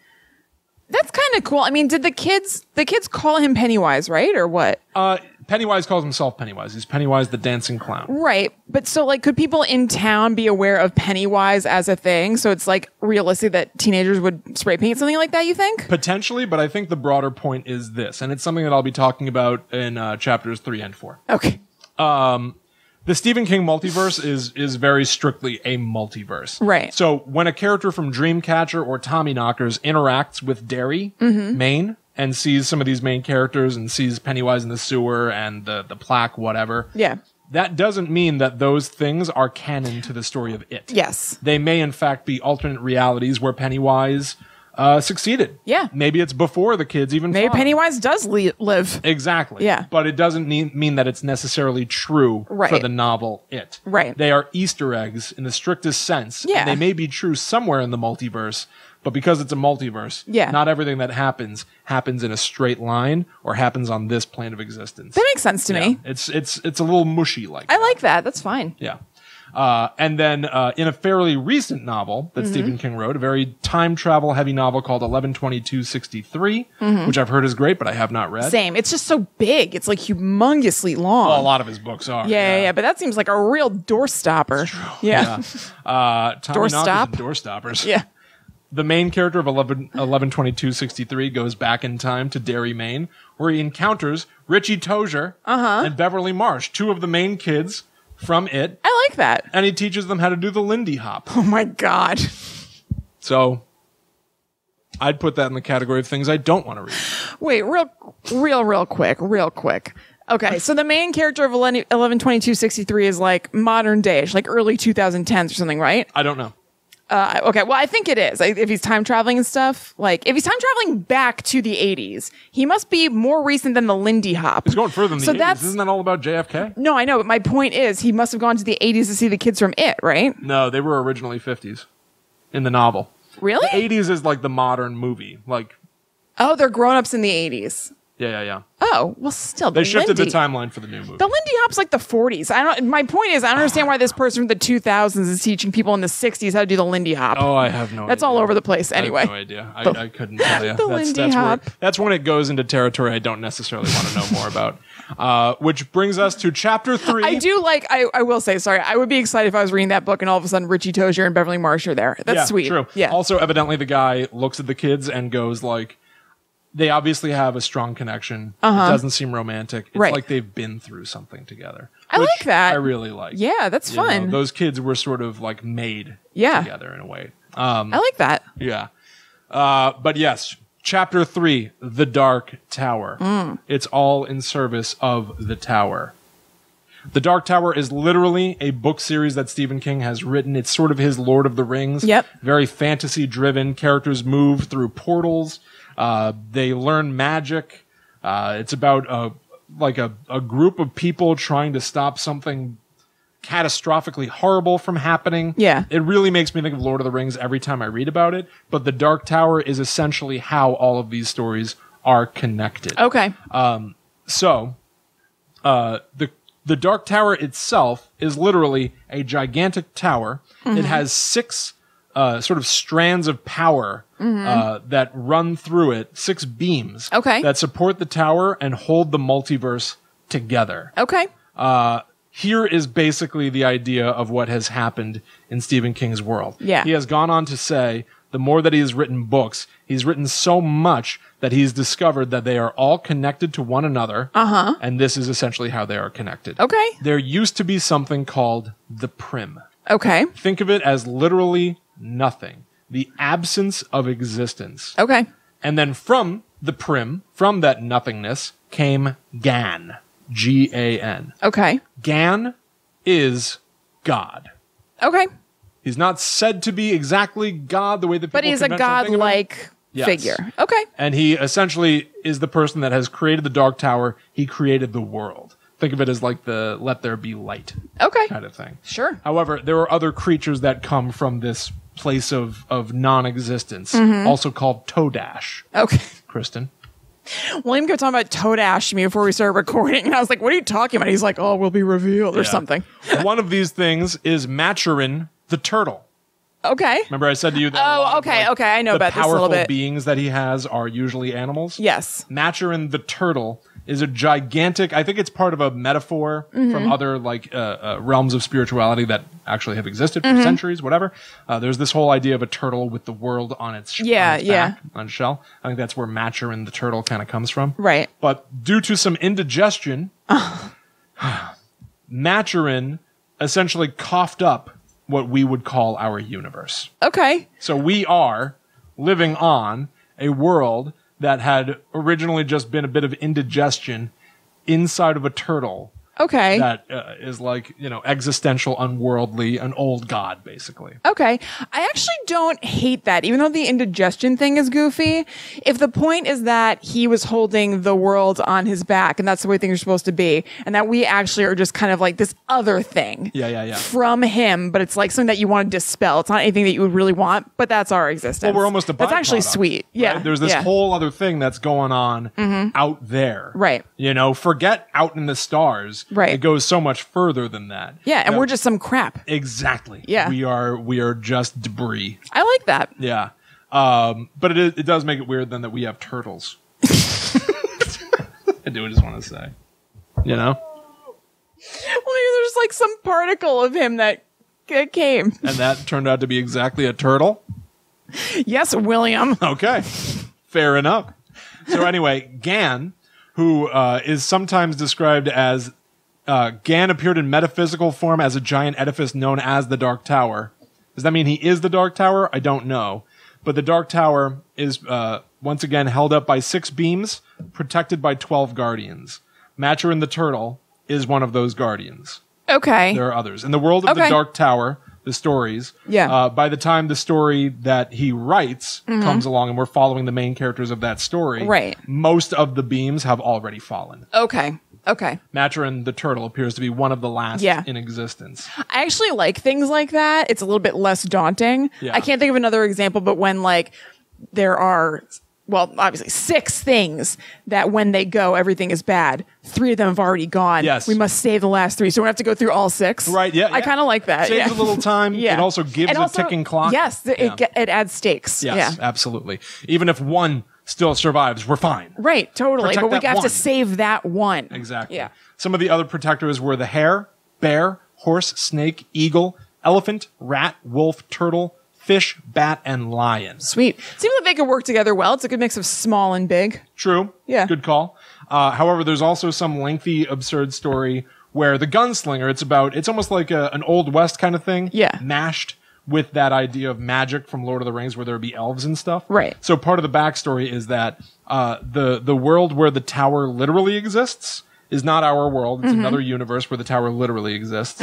That's kind of cool. I mean, did the kids call him Pennywise, right? Or what? Pennywise calls himself Pennywise. He's Pennywise the dancing clown. Right. But so, like, could people in town be aware of Pennywise as a thing? So it's, like, realistic that teenagers would spray paint something like that, you think? Potentially, but I think the broader point is this, and it's something that I'll be talking about in chapters 3 and 4. Okay. The Stephen King multiverse is very strictly a multiverse. Right. So when a character from Dreamcatcher or Tommyknockers interacts with Derry, Maine, and sees some of these main characters and sees Pennywise in the sewer and the plaque, whatever. Yeah. That doesn't mean that those things are canon to the story of it. Yes. They may, in fact, be alternate realities where Pennywise succeeded. Yeah. Maybe it's before the kids even Maybe fought. Pennywise does live. Exactly. Yeah. But it doesn't mean that it's necessarily true Right. for the novel It. Right. They are Easter eggs in the strictest sense. Yeah. And they may be true somewhere in the multiverse, but because it's a multiverse, not everything that happens in a straight line or happens on this plane of existence. That makes sense to me. It's a little mushy like I like that. That's fine. Yeah. And then in a fairly recent novel that Stephen King wrote, a very time travel heavy novel called 11/22/63, which I've heard is great, but I have not read. Same. It's just so big. It's like humongously long. Well, a lot of his books are. Yeah. But that seems like a real doorstopper. Yeah. Doorstop. Doorstoppers. Yeah. The main character of 11/22/63 goes back in time to Derry, Maine, where he encounters Richie Tozier and Beverly Marsh, two of the main kids from It. I like that. And he teaches them how to do the Lindy Hop. Oh my God. So I'd put that in the category of things I don't want to read. Wait, real quick. Okay, so the main character of 11/22/63 is like modern day-ish, like early 2010s or something, right? I don't know. Okay, well, I think it is. If he's time traveling and stuff, like if he's time traveling back to the 80s, he must be more recent than the Lindy Hop. He's going further than the 80s. Isn't that all about JFK? No, I know, but my point is he must have gone to the 80s to see the kids from It, right? No, they were originally 50s in the novel. Really? The 80s is like the modern movie. Like, oh, they're grown-ups in the 80s. Yeah. Oh, well, still, they shifted the timeline for the new movie. The Lindy Hop's like the 40s. My point is, I don't understand why this person from the 2000s is teaching people in the 60s how to do the Lindy Hop. Oh, I have no idea. That's all over the place anyway. I have no idea. I couldn't tell you. The Lindy Hop. That's when it goes into territory I don't necessarily want to know more about. Which brings us to chapter 3. I do like, I will say, sorry, I would be excited if I was reading that book and all of a sudden Richie Tozier and Beverly Marsh are there. That's sweet. True. Yeah. Also, evidently, the guy looks at the kids and goes like, they obviously have a strong connection. It doesn't seem romantic. It's like they've been through something together. I like that. I really like. Yeah, that's fun. Those kids were sort of like made together in a way. I like that. Yeah. But yes, chapter 3, The Dark Tower. It's all in service of the tower. The Dark Tower is literally a book series that Stephen King has written. It's sort of his Lord of the Rings. Yep. Very fantasy driven. Characters move through portals. They learn magic. It's about a group of people trying to stop something catastrophically horrible from happening. Yeah. It really makes me think of Lord of the Rings every time I read about it. But the Dark Tower is essentially how all of these stories are connected. Okay. The Dark Tower itself is literally a gigantic tower. It has 6 sort of strands of power that run through it, 6 beams that support the tower and hold the multiverse together. Okay. Here is basically the idea of what has happened in Stephen King's world. Yeah. He has gone on to say, the more that he has written books, he's written so much that he's discovered that they are all connected to one another. And this is essentially how they are connected. Okay. There used to be something called the prim. Okay. Think of it as literally nothing. The absence of existence. Okay. And then from the prim, from that nothingness, came Gan. Gan. Okay. Gan is God. Okay. He's not said to be exactly God the way that people But he's a godlike figure. Okay. And he essentially is the person that has created the Dark Tower. He created the world. Think of it as like the let there be light kind of thing. Sure. However, there are other creatures that come from this place of non-existence, also called Toadash. Okay. Kristen. William kept talking about Toadash to me before we started recording, and I was like, what are you talking about? He's like, oh, we'll be revealed or something. One of these things is Maturin the turtle. Okay. Remember I said to you that I know about this a little bit. The powerful beings that he has are usually animals? Yes. Maturin the turtle is a gigantic, I think it's part of a metaphor from other like realms of spirituality that actually have existed for centuries, whatever. There's this whole idea of a turtle with the world on its back, on its shell. I think that's where Maturin the turtle kind of comes from. Right. But due to some indigestion, Maturin essentially coughed up what we would call our universe. Okay. So we are living on a world that had originally just been a bit of indigestion inside of a turtle. Okay. That is like, existential, unworldly, an old god, basically. Okay. I actually don't hate that, even though the indigestion thing is goofy. If the point is that he was holding the world on his back, and that's the way things are supposed to be, and that we actually are just kind of like this other thing from him, but it's like something that you want to dispel. It's not anything that you would really want, but that's our existence. Well, we're almost a byproduct. That's actually sweet. Right? Yeah. There's this whole other thing that's going on out there. Right. Forget out in the stars. Right. It goes so much further than that. Yeah, and we're just some crap. Exactly. Yeah. We are just debris. I like that. Yeah. But it does make it weird then that we have turtles. I do just want to say. Well, maybe there's like some particle of him that came. And that turned out to be exactly a turtle? Yes, William. Okay. Fair enough. So anyway, Gan, who is sometimes described as Gan appeared in metaphysical form as a giant edifice known as the Dark Tower. Does that mean he is the Dark Tower? I don't know. But the Dark Tower is, once again, held up by 6 beams, protected by 12 guardians. Maturin the Turtle is one of those guardians. Okay. There are others. In the world of the Dark Tower, the stories, by the time the story that he writes comes along and we're following the main characters of that story, most of the beams have already fallen. Okay. Maturin the turtle appears to be one of the last in existence. I actually like things like that. It's a little bit less daunting. I can't think of another example, but when like there are, well, obviously 6 things that when they go, everything is bad. 3 of them have already gone. Yes. We must save the last 3. So we don't have to go through all 6. Right, yeah. I kind of like that. Saves a little time. It also gives a ticking clock. Yes, it adds stakes. Yes, absolutely. Even if one still survives, we're fine. Right, totally. Protect but we have one. to save that one. Exactly. Yeah. Some of the other protectors were the hare, bear, horse, snake, eagle, elephant, rat, wolf, turtle, fish, bat, and lion. Sweet. Seems like they could work together well. It's a good mix of small and big. True. Yeah. Good call. However, there's also some lengthy, absurd story where the gunslinger, it's almost like an Old West kind of thing. Yeah. Mashed with that idea of magic from Lord of the Rings where there would be elves and stuff. Right. So part of the backstory is that the world where the tower literally exists is not our world. It's another universe where the tower literally exists.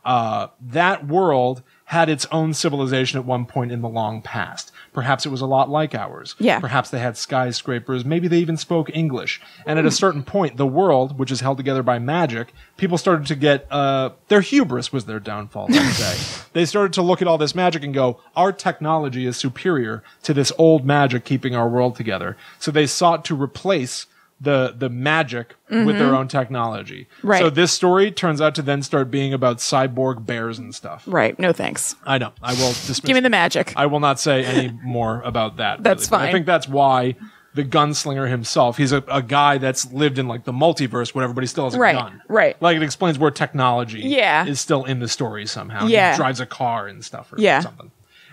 That world had its own civilization at one point in the long past. Perhaps it was a lot like ours. Yeah. Perhaps they had skyscrapers. Maybe they even spoke English. And at a certain point, the world, which is held together by magic, people started to get, their hubris was their downfall, let's say. They started to look at all this magic and go, our technology is superior to this old magic keeping our world together. So they sought to replace the magic with their own technology. Right. So this story turns out to then start being about cyborg bears and stuff. Right. No thanks. I know. I will dismiss. Give me the magic. I will not say any more about that. That's really. fine. I think that's why the gunslinger himself, he's a guy that's lived in like the multiverse where everybody still has a gun. Right. Like it explains where technology Yeah. is still in the story somehow. Yeah. He drives a car and stuff or Yeah. something.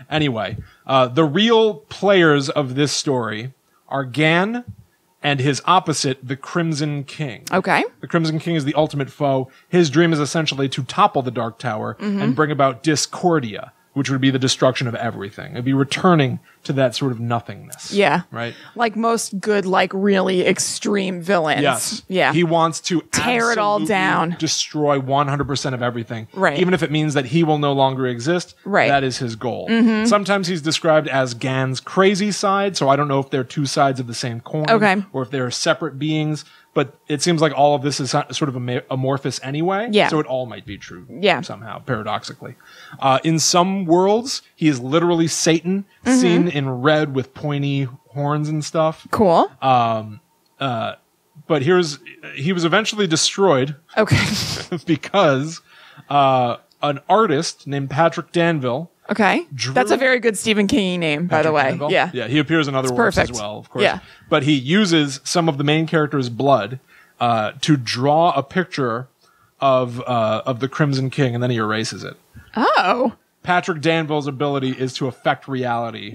Anyway, the real players of this story are Gan and his opposite, the Crimson King. Okay. The Crimson King is the ultimate foe. His dream is essentially to topple the Dark Tower and bring about discordia which would be the destruction of everything. It'd be returning to that sort of nothingness. Yeah. Right? Like most good, like really extreme villains. Yes. Yeah. He wants to tear it all down. Destroy 100% of everything. Right. Even if it means that he will no longer exist. Right. That is his goal. Sometimes he's described as Gan's crazy side, so I don't know if they're two sides of the same coin. Okay. Or if they're separate beings. But it seems like all of this is sort of amorphous anyway. Yeah. So it all might be true. Yeah. Somehow, paradoxically. In some worlds, he is literally Satan, seen in red with pointy horns and stuff. Cool. But he was eventually destroyed. Okay. Because an artist named Patrick Danville. Okay. That's a very good Stephen King name, by the way. Danville? Yeah. Yeah, he appears in other works as well, of course. Yeah. But he uses some of the main character's blood to draw a picture of the Crimson King, and then he erases it. Oh. Patrick Danville's ability is to affect reality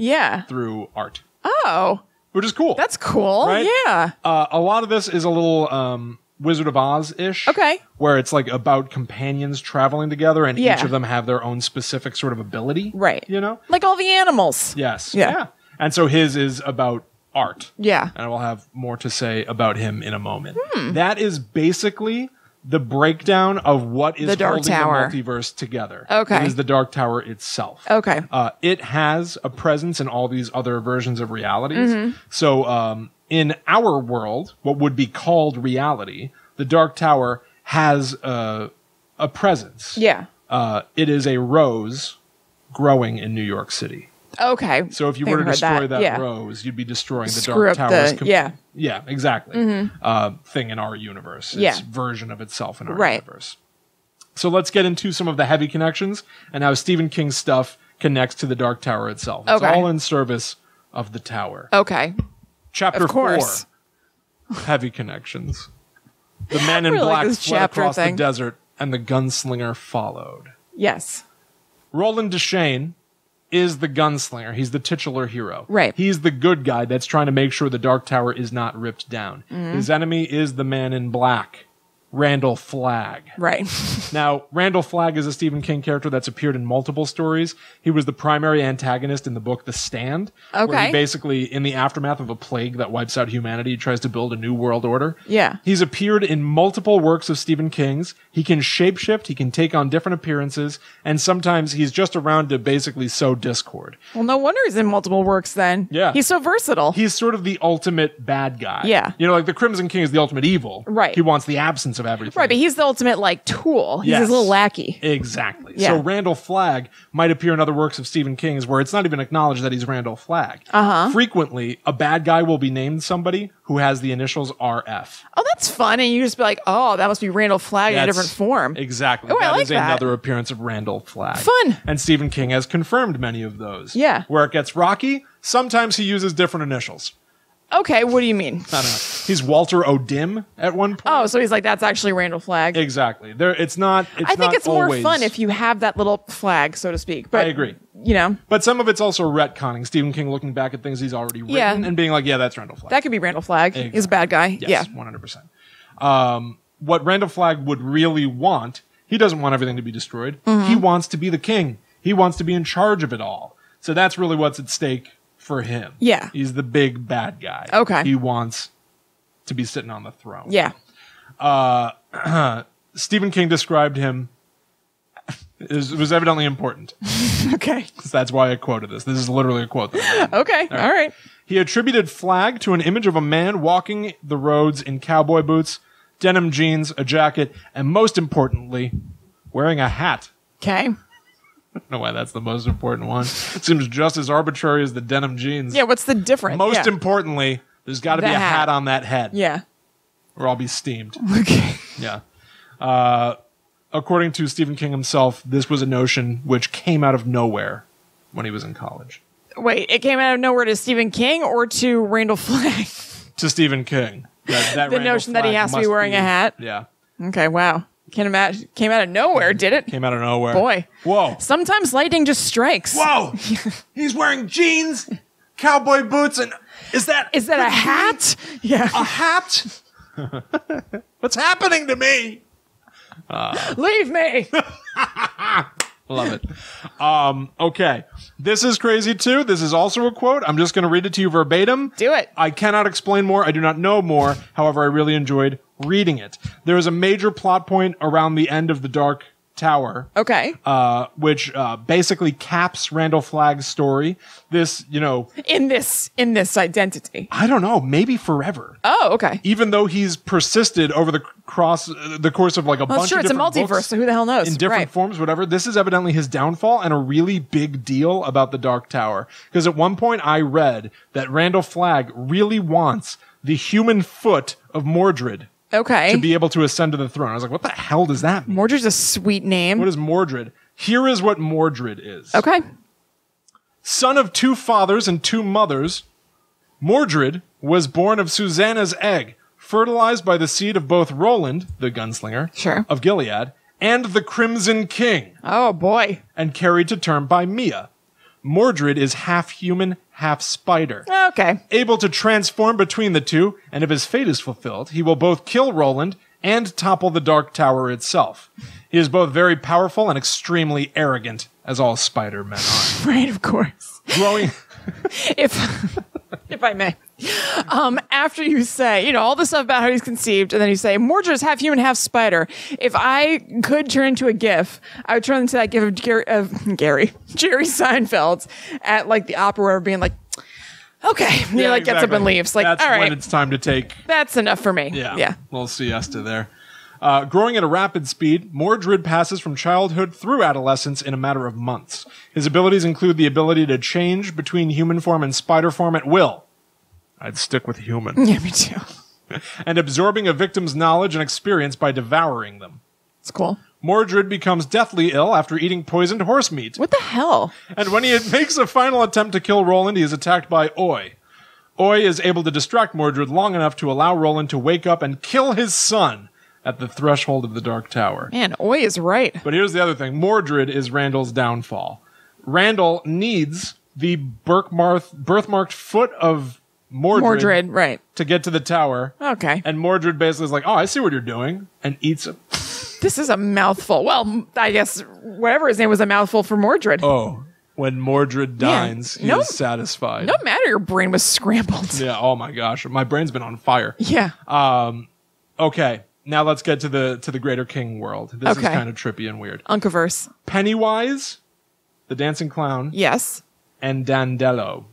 through art. Oh. Which is cool. That's cool. Right? Yeah. A lot of this is a little Wizard of Oz-ish. Okay. Where it's like about companions traveling together, and Yeah. each of them have their own specific sort of ability. Right. You know? Like all the animals. Yes. Yeah. And so his is about art. Yeah. And I will have more to say about him in a moment. That is basically the breakdown of what is The Dark holding Tower. the multiverse together. Okay. It is the Dark Tower itself. Okay. It has a presence in all these other versions of realities. So in our world, what would be called reality, the Dark Tower has a presence. Yeah. It is a rose growing in New York City. Okay. So if you were to destroy that rose, you'd be destroying the Screw Dark up Tower's yeah, exactly. Thing in our universe. Its version of itself in our universe. So let's get into some of the heavy connections and how Stephen King's stuff connects to the Dark Tower itself. It's all in service of the tower. Okay. Chapter 4. Heavy connections. The man in black fled across the desert, and the gunslinger followed. Yes. Roland Deschain is the gunslinger. He's the titular hero. Right. He's the good guy that's trying to make sure the Dark Tower is not ripped down. His enemy is the man in black, Randall Flagg. Right. Now, Randall Flagg is a Stephen King character that's appeared in multiple stories. He was the primary antagonist in the book The Stand. Where he basically, in the aftermath of a plague that wipes out humanity, tries to build a new world order. Yeah. He's appeared in multiple works of Stephen King's. He can shapeshift, he can take on different appearances, and sometimes he's just around to basically sow discord. Well, no wonder he's in multiple works then. Yeah. He's so versatile. He's sort of the ultimate bad guy. Yeah. You know, like the Crimson King is the ultimate evil. Right. He wants the absence of everything. Right, but he's the ultimate, like, tool. He's his little lackey. Exactly. Yeah. So Randall Flagg might appear in other works of Stephen King's where it's not even acknowledged that he's Randall Flagg. Frequently, a bad guy will be named somebody who has the initials RF. Oh, that's fun. And you just be like, oh, that must be Randall Flagg in a different form. Exactly. Oh, that I like is that. another appearance of Randall Flagg. Fun. And Stephen King has confirmed many of those. Yeah. Where it gets rocky, sometimes he uses different initials. Okay, what do you mean? I don't know. He's Walter O'Dim at one point. Oh, so he's like, that's actually Randall Flagg. Exactly. It's not. I think it's more fun if you have that little flag, so to speak. But I agree. You know, but some of it's also retconning. Stephen King looking back at things he's already written and being like, "Yeah, that's Randall Flagg." That could be Randall Flagg. Exactly. He's a bad guy. Yes, 100%. What Randall Flagg would really want, he doesn't want everything to be destroyed. He wants to be the king. He wants to be in charge of it all. So that's really what's at stake for him. Yeah. He's the big bad guy. Okay. He wants to be sitting on the throne. Yeah. Stephen King described him. It was evidently important. Okay. That's why I quoted this. This is literally a quote. Okay. All right. He attributed Flagg to an image of a man walking the roads in cowboy boots, denim jeans, a jacket, and most importantly, wearing a hat. Okay. I don't know why that's the most important one. It seems just as arbitrary as the denim jeans. Yeah, what's the difference? Most importantly, there's got to be a hat on that head. Yeah. Or I'll be steamed. Okay. Yeah. According to Stephen King himself, this was a notion which came out of nowhere when he was in college. Wait, it came out of nowhere to Stephen King or to Randall Flagg? To Stephen King. That the notion that he has to be wearing a hat? Yeah. Okay, wow. Can't imagine. Came out of nowhere, did it? Came out of nowhere. Boy. Whoa. Sometimes lightning just strikes. Whoa. He's wearing jeans, cowboy boots, and is that a hat? Yeah. A hat? What's happening to me? Leave me. Love it. Okay. This is crazy too. This is also a quote. I'm just going to read it to you verbatim. Do it. I cannot explain more. I do not know more. However, I really enjoyed reading it. There is a major plot point around the end of the Dark Tower. Okay. Which basically caps Randall Flagg's story. This, in this identity. I don't know, maybe forever. Oh, okay. Even though he's persisted over the course of like a bunch of different it's a multiverse, books, so who the hell knows? in different forms, whatever. This is evidently his downfall and a really big deal about the Dark Tower. Because at one point I read that Randall Flagg really wants the human foot of Mordred. Okay. To be able to ascend to the throne. I was like, what the hell does that mean? Mordred's a sweet name. What is Mordred? Here is what Mordred is. Okay. Son of 2 fathers and 2 mothers, Mordred was born of Susanna's egg, fertilized by the seed of both Roland, the gunslinger, of Gilead, and the Crimson King. Oh, boy. And carried to term by Mia. Mordred is half human, half spider. Okay. Able to transform between the two, and if his fate is fulfilled, he will both kill Roland and topple the Dark Tower itself. He is both very powerful and extremely arrogant, as all Spider-Men are. Right, of course. Growing... if I may. After you say, all the stuff about how he's conceived, and then you say, Mordred is half human, half spider. If I could turn into a GIF, I would turn into that GIF of Jerry Seinfeld at like the opera being like, okay. He like gets up and leaves. Like, that's all right. when it's time to take. That's enough for me. Yeah. Little siesta there. Growing at a rapid speed, Mordred passes from childhood through adolescence in a matter of months. His abilities include the ability to change between human form and spider form at will. I'd stick with human. Yeah, me too. And absorbing a victim's knowledge and experience by devouring them. It's cool. Mordred becomes deathly ill after eating poisoned horse meat. What the hell? And when he makes a final attempt to kill Roland, he is attacked by Oi. Oi is able to distract Mordred long enough to allow Roland to wake up and kill his son at the threshold of the Dark Tower. Man, Oi is right. But here's the other thing. Mordred is Randall's downfall. Randall needs the birthmarked foot of Mordred right, to get to the tower. Okay. And Mordred basically is like, oh, I see what you're doing, and eats it. This is a mouthful. Well, I guess whatever his name was a mouthful for Mordred. Oh, when Mordred dines, he is satisfied. No matter, your brain was scrambled. Yeah, oh my gosh. My brain's been on fire. Yeah. Okay. Now let's get to the greater king world. This is kind of trippy and weird. Uncaverse. Pennywise, the dancing clown. Yes. And Dandello.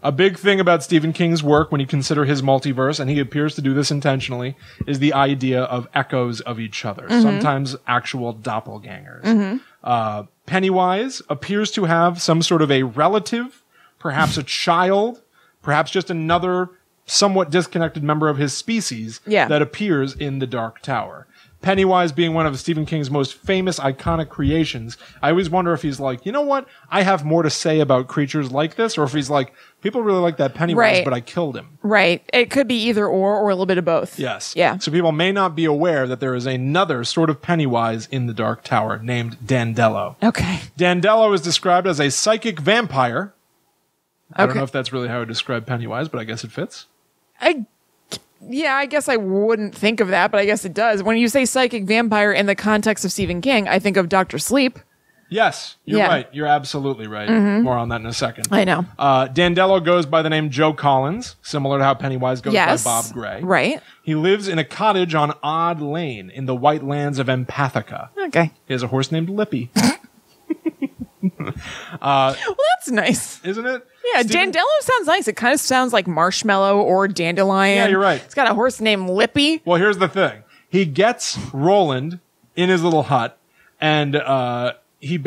A big thing about Stephen King's work when you consider his multiverse, and he appears to do this intentionally, is the idea of echoes of each other. Mm-hmm. Sometimes actual doppelgangers. Mm-hmm. Pennywise appears to have some sort of a relative, perhaps a child, perhaps just another somewhat disconnected member of his species that appears in the Dark Tower. Pennywise being one of Stephen King's most famous, iconic creations, I always wonder if he's like, you know what? I have more to say about creatures like this, or if he's like, people really like that Pennywise, but I killed him. Right. It could be either or a little bit of both. Yes. Yeah. So people may not be aware that there is another sort of Pennywise in the Dark Tower named Dandello. Okay. Dandello is described as a psychic vampire. I don't know if that's really how I describe Pennywise, but I guess it fits. I guess I wouldn't think of that, but I guess it does. When you say psychic vampire in the context of Stephen King, I think of Dr. Sleep. Yes, you're right. You're absolutely right. Mm-hmm. More on that in a second. I know. Dandello goes by the name Joe Collins, similar to how Pennywise goes by Bob Gray. Right. He lives in a cottage on Odd Lane in the White Lands of Empathica. Okay. He has a horse named Lippy. Well, that's nice. Isn't it? Yeah, Dandello sounds nice. It kind of sounds like Marshmallow or Dandelion. Yeah, you're right. It's got a horse named Lippy. Well, here's the thing. He gets Roland in his little hut, and he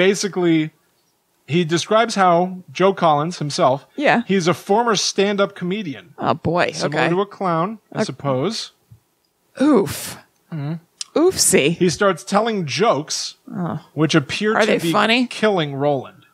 describes how Joe Collins himself, he's a former stand-up comedian. Oh, boy. Similar to a clown, I suppose. Oof. Mm-hmm. Oofsie. He starts telling jokes, which appear to be funny? Killing Roland.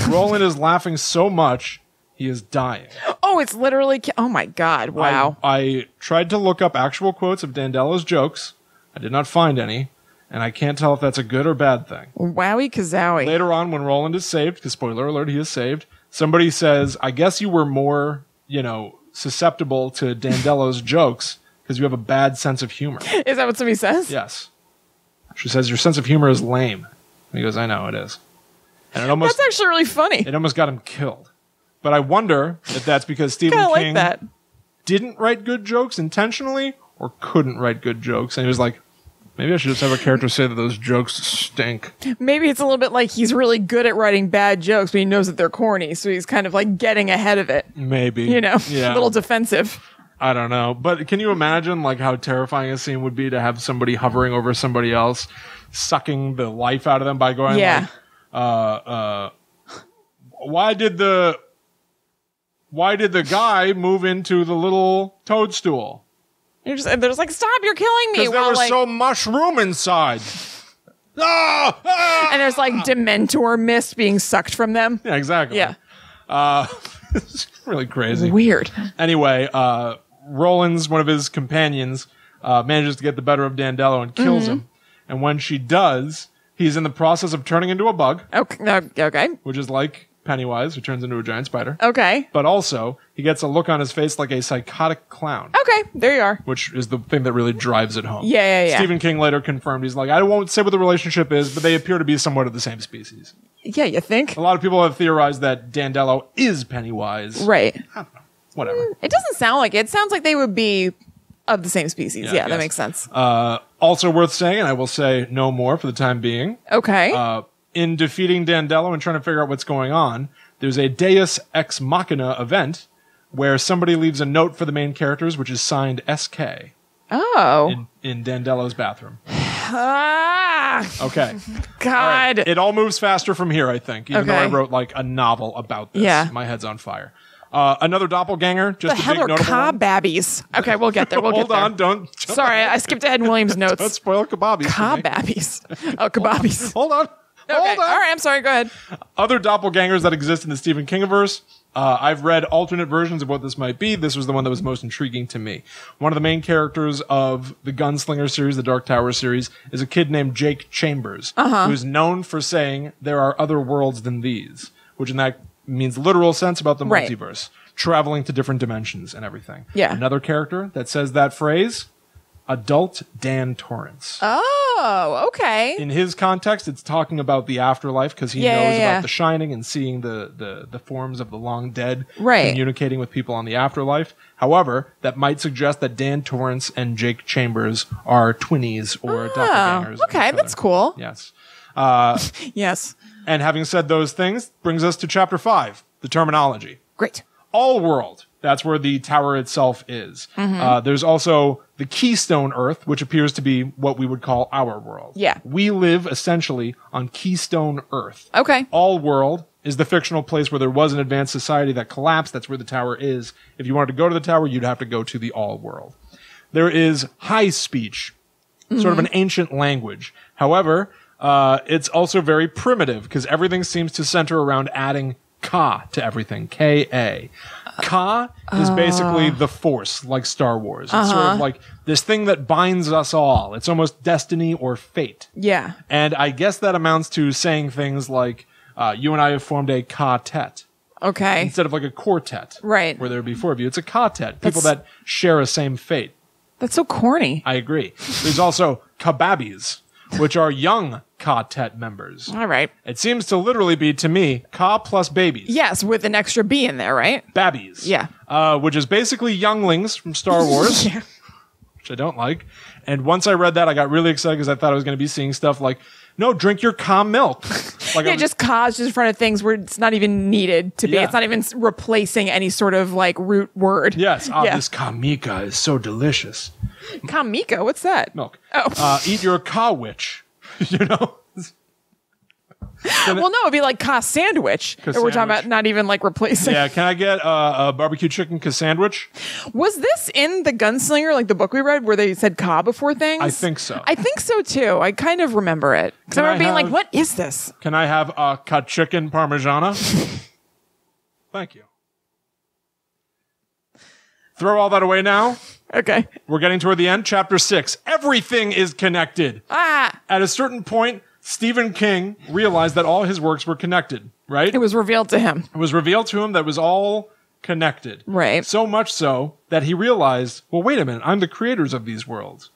Roland is laughing so much, he is dying. Oh, it's literally... oh, my God. Wow. I tried to look up actual quotes of Dandello's jokes. I did not find any, and I can't tell if that's a good or bad thing. Wowie kazowie. Later on, when Roland is saved, because spoiler alert, he is saved, somebody says, I guess you were more, susceptible to Dandello's jokes because you have a bad sense of humor. Is that what somebody says? Yes. She says, your sense of humor is lame. And he goes, I know, it is. And it almost, that's actually really funny. It almost got him killed. But I wonder if that's because Stephen King didn't write good jokes intentionally or couldn't write good jokes. And he was like, maybe I should just have a character say that those jokes stink. Maybe it's a little bit like he's really good at writing bad jokes, but he knows that they're corny. So he's kind of like getting ahead of it. Maybe. A little defensive. I don't know. But can you imagine like how terrifying a scene would be to have somebody hovering over somebody else, sucking the life out of them by going like, why did the guy move into the little toadstool? They're just like, stop, you're killing me. Because there was so mushroom inside. And there's like Dementor mist being sucked from them. Yeah, exactly. Yeah. It's really crazy. Weird. Anyway, Roland's, one of his companions, manages to get the better of Dandello and kills him. And when she does, he's in the process of turning into a bug. Okay. Which is like Pennywise, who turns into a giant spider. Okay. But also, he gets a look on his face like a psychotic clown. Okay, there you are. Which is the thing that really drives it home. Yeah. Stephen King later confirmed, he's like, I won't say what the relationship is, but they appear to be somewhat of the same species. Yeah, you think? A lot of people have theorized that Dandello is Pennywise. Right. I don't know. Whatever. It doesn't sound like it. It sounds like they would be of the same species. Yeah, that makes sense. Also worth saying, and I will say no more for the time being. Okay. In defeating Dandello and trying to figure out what's going on, there's a Deus Ex Machina event where somebody leaves a note for the main characters, which is signed SK. Oh. In Dandello's bathroom. Okay. God. Right. It all moves faster from here, I think, even though I wrote like a novel about this. Yeah. My head's on fire. Another doppelganger. Just the hell are Kababbies? Okay, we'll get there. Hold on, don't. Sorry, I skipped ahead in William's notes. Don't spoil Kababbies. Kababbies. Oh, Kababbies. Hold on. Okay. All right, I'm sorry. Go ahead. Other doppelgangers that exist in the Stephen Kingiverse. I've read alternate versions of what this might be. This was the one that was most intriguing to me. One of the main characters of the Gunslinger series, the Dark Tower series, is a kid named Jake Chambers, who is known for saying there are other worlds than these, which in that means literal sense about the multiverse, traveling to different dimensions and everything. Yeah. Another character that says that phrase, adult Dan Torrance. Oh, okay. In his context, it's talking about the afterlife because he knows about the Shining and seeing the forms of the long dead communicating with people on the afterlife. However, that might suggest that Dan Torrance and Jake Chambers are twinnies or doppelgangers. Okay, that's cool. Yes. Yes. And having said those things, brings us to chapter 5, the terminology. Great. All world. That's where the tower itself is. There's also the Keystone Earth, which appears to be what we would call our world. Yeah. We live essentially on Keystone Earth. Okay. All world is the fictional place where there was an advanced society that collapsed. That's where the tower is. If you wanted to go to the tower, you'd have to go to the all world. There is high speech, sort of an ancient language. However, it's also very primitive because everything seems to center around adding Ka to everything. K-A. Ka is basically the Force, like Star Wars. It's sort of like this thing that binds us all. It's almost destiny or fate. Yeah. And I guess that amounts to saying things like, you and I have formed a Ka-tet. Okay. Instead of like a quartet. Right. Where there would be four of you. It's a Ka-tet. People that share a same fate. That's so corny. I agree. There's also Kababbies, which are young Ka-tet members. All right. It seems to literally be, to me, Ka plus babies. Yes, with an extra B in there, right? Babbies. Yeah. Which is basically younglings from Star Wars. Yeah. Which I don't like. And once I read that, I got really excited because I thought I was going to be seeing stuff like, no, drink your Ka milk. Like yeah, just Ka's just in front of things where it's not even needed to be. Yeah. It's not even replacing any sort of like root word. Yes. This Kamika is so delicious. Kamika? What's that? Milk. Oh. Eat your Ka witch. You know? Well, no, it'd be like Ka sandwich. We're talking about not even like replacing. Yeah, can I get a barbecue chicken Ka sandwich? Was this in the Gunslinger, like the book we read, where they said Ka before things? I think so. I think so too. I kind of remember it. Because I remember being like, what is this? Can I have a Ka chicken parmigiana? Thank you. Throw all that away now. Okay. We're getting toward the end. Chapter 6. Everything is connected. At a certain point, Stephen King realized that all his works were connected, right? It was revealed to him. It was revealed to him that it was all connected. Right. So much so that he realized, well, wait a minute, I'm the creators of these worlds.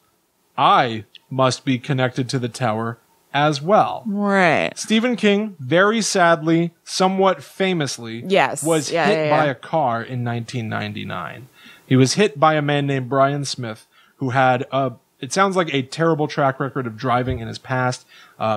I must be connected to the tower as well. Right. Stephen King, very sadly, somewhat famously, was hit by a car in 1999. He was hit by a man named Brian Smith, who had it sounds like a terrible track record of driving in his past.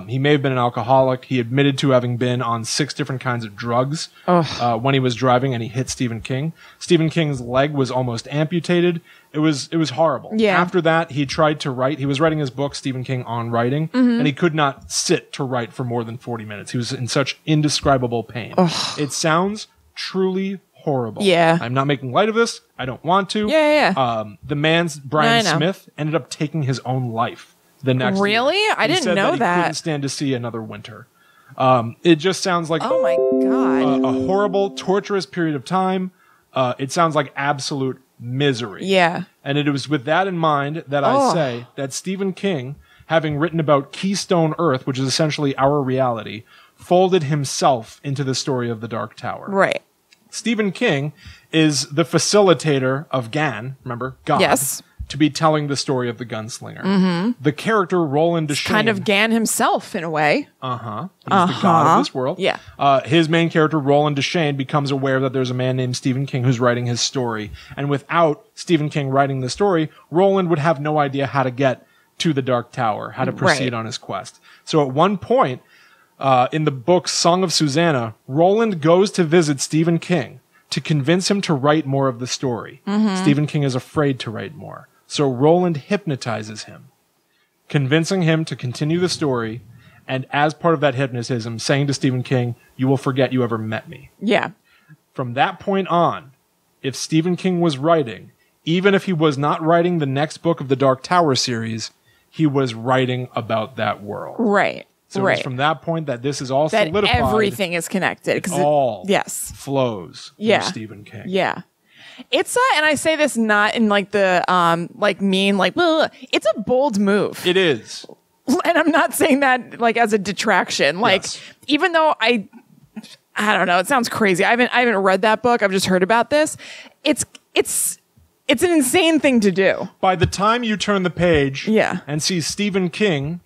He may have been an alcoholic. He admitted to having been on 6 different kinds of drugs when he was driving, and he hit Stephen King. Stephen King's leg was almost amputated. It was horrible. Yeah. After that, he tried to write. He was writing his book, Stephen King on Writing, and he could not sit to write for more than 40 minutes. He was in such indescribable pain. It sounds truly horrible. Yeah. I'm not making light of this. I don't want to. The man's Brian Smith ended up taking his own life the next year. I didn't know that. He couldn't stand to see another winter. It just sounds like oh my God. A horrible, torturous period of time. It sounds like absolute misery. Yeah. And it was with that in mind that I say that Stephen King, having written about Keystone Earth, which is essentially our reality, folded himself into the story of the Dark Tower. Right. Stephen King is the facilitator of Gan, remember? God. Yes. To be telling the story of the gunslinger. The character Roland Deschain. Kind of Gan himself, in a way. He's the god of this world. Yeah. His main character, Roland Deschain, becomes aware that there's a man named Stephen King who's writing his story. And without Stephen King writing the story, Roland would have no idea how to get to the Dark Tower, how to proceed on his quest. So at one point, in the book Song of Susanna, Roland goes to visit Stephen King to convince him to write more of the story. Stephen King is afraid to write more. So Roland hypnotizes him, convincing him to continue the story, and as part of that hypnotism, saying to Stephen King, "You will forget you ever met me." Yeah. From that point on, if Stephen King was writing, even if he was not writing the next book of the Dark Tower series, he was writing about that world. Right. So it's from that point that this is all solidified. Everything is connected. It all flows through Stephen King. Yeah. It's and I say this not in like the mean it's a bold move. It is. And I'm not saying that like as a detraction. Like even though I don't know, it sounds crazy. I haven't read that book. I've just heard about this. It's an insane thing to do. By the time you turn the page and see Stephen King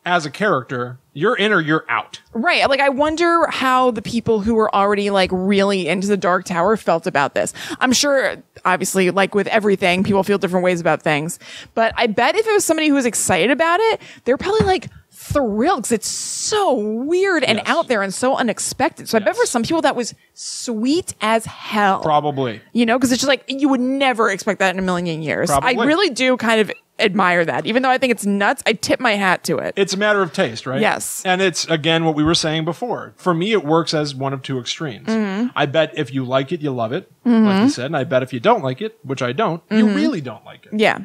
as a character, you're in or you're out. Right. Like, I wonder how the people who were already, like, really into the Dark Tower felt about this. I'm sure, obviously, like with everything, people feel different ways about things. But I bet if it was somebody who was excited about it, they're probably, like, thrilled because it's so weird and out there and so unexpected. So I bet for some people that was sweet as hell. Probably. You know, because it's just like, you would never expect that in a million years. Probably. I really do kind of admire that. Even though I think it's nuts, I tip my hat to it. It's a matter of taste, right? Yes. And it's, again, what we were saying before. For me, it works as one of two extremes. I bet if you like it, you love it, like you said. And I bet if you don't like it, which I don't, you really don't like it. Yeah.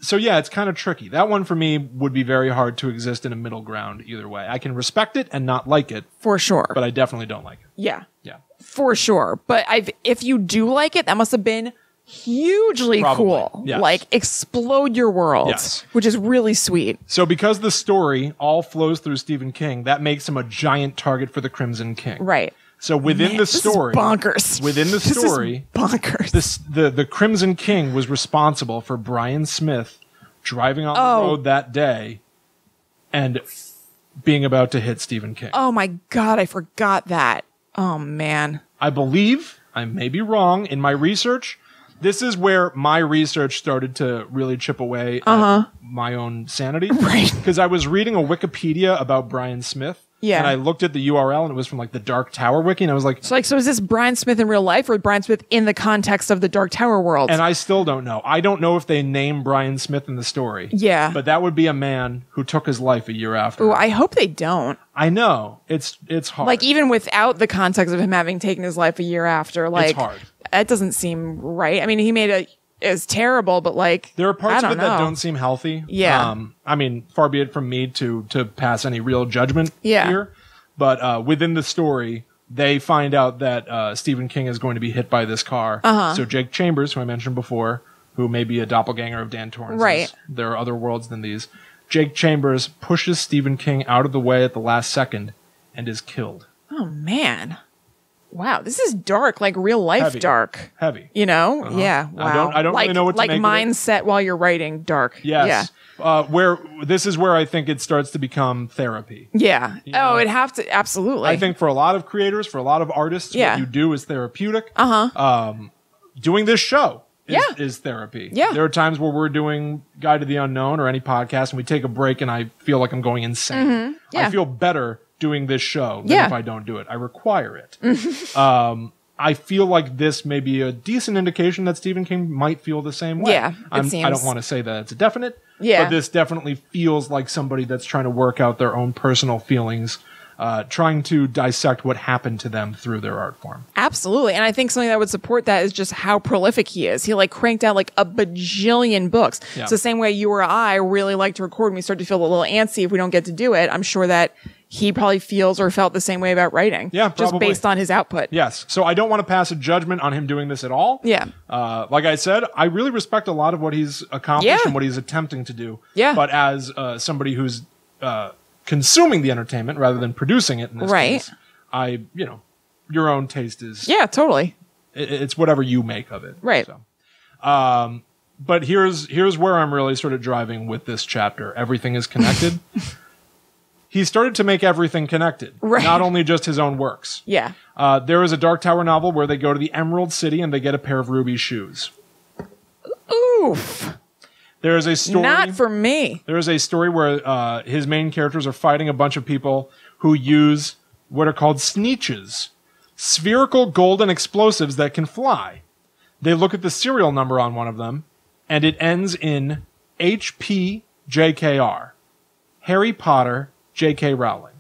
So yeah, it's kind of tricky. That one for me would be very hard to exist in a middle ground either way. I can respect it and not like it. For sure. But I definitely don't like it. Yeah. Yeah. For sure. But if you do like it, that must have been hugely cool. Yes. Like, explode your world. Yes. Which is really sweet. So because the story all flows through Stephen King, that makes him a giant target for the Crimson King. Right. So within the story, this is bonkers. Within the story, this is bonkers. The Crimson King was responsible for Brian Smith driving on the road that day and being about to hit Stephen King. Oh my God, I forgot that. Oh man. I believe, I may be wrong, in my research, this is where my research started to really chip away at my own sanity. Right. Because I was reading a Wikipedia about Brian Smith. Yeah. And I looked at the URL and it was from like the Dark Tower wiki and I was like... So is this Brian Smith in real life or Brian Smith in the context of the Dark Tower world? And I still don't know. I don't know if they name Brian Smith in the story. Yeah. But that would be a man who took his life a year after. Oh, I hope they don't. I know. It's hard. Like even without the context of him having taken his life a year after, like... It's hard. That doesn't seem right. I mean, he made is terrible, but like there are parts of it that don't seem healthy. Yeah. I mean, far be it from me to pass any real judgment here. But within the story, they find out that Stephen King is going to be hit by this car. So Jake Chambers, who I mentioned before, who may be a doppelganger of Dan Torrance. Right. There are other worlds than these. Jake Chambers pushes Stephen King out of the way at the last second and is killed. Oh, man. Wow, this is dark, like real life dark. Heavy. You know? Yeah. Wow. I don't really know what to make of it. Like mindset while you're writing, dark. Yes. Yeah. This is where I think it starts to become therapy. Yeah. It'd have to, absolutely. I think for a lot of creators, for a lot of artists, what you do is therapeutic. Doing this show is therapy. Yeah. There are times where we're doing Guide to the Unknown or any podcast and we take a break and I feel like I'm going insane. I feel better doing this show than if I don't do it. I require it. I feel like this may be a decent indication that Stephen King might feel the same way. Yeah, it seems. I don't want to say that it's a definite, but this definitely feels like somebody that's trying to work out their own personal feelings, trying to dissect what happened to them through their art form. Absolutely. And I think something that would support that is just how prolific he is. He like cranked out like a bajillion books. Yeah. So the same way you or I really like to record and we start to feel a little antsy if we don't get to do it, I'm sure that he probably feels or felt the same way about writing. Yeah, probably. Just based on his output. Yes. So I don't want to pass a judgment on him doing this at all. Yeah. Like I said, I really respect a lot of what he's accomplished and what he's attempting to do. Yeah. But as somebody who's consuming the entertainment rather than producing it in this case, your own taste is... Yeah, totally. It's whatever you make of it. Right. So. But here's where I'm really sort of driving with this chapter. Everything is connected. He started to make everything connected, not only just his own works. Yeah. There is a Dark Tower novel where they go to the Emerald City and they get a pair of ruby shoes. Oof. There is a story... Not for me. There is a story where his main characters are fighting a bunch of people who use what are called sneeches, spherical golden explosives that can fly. They look at the serial number on one of them, and it ends in HPJKR. Harry Potter... J.K. Rowling.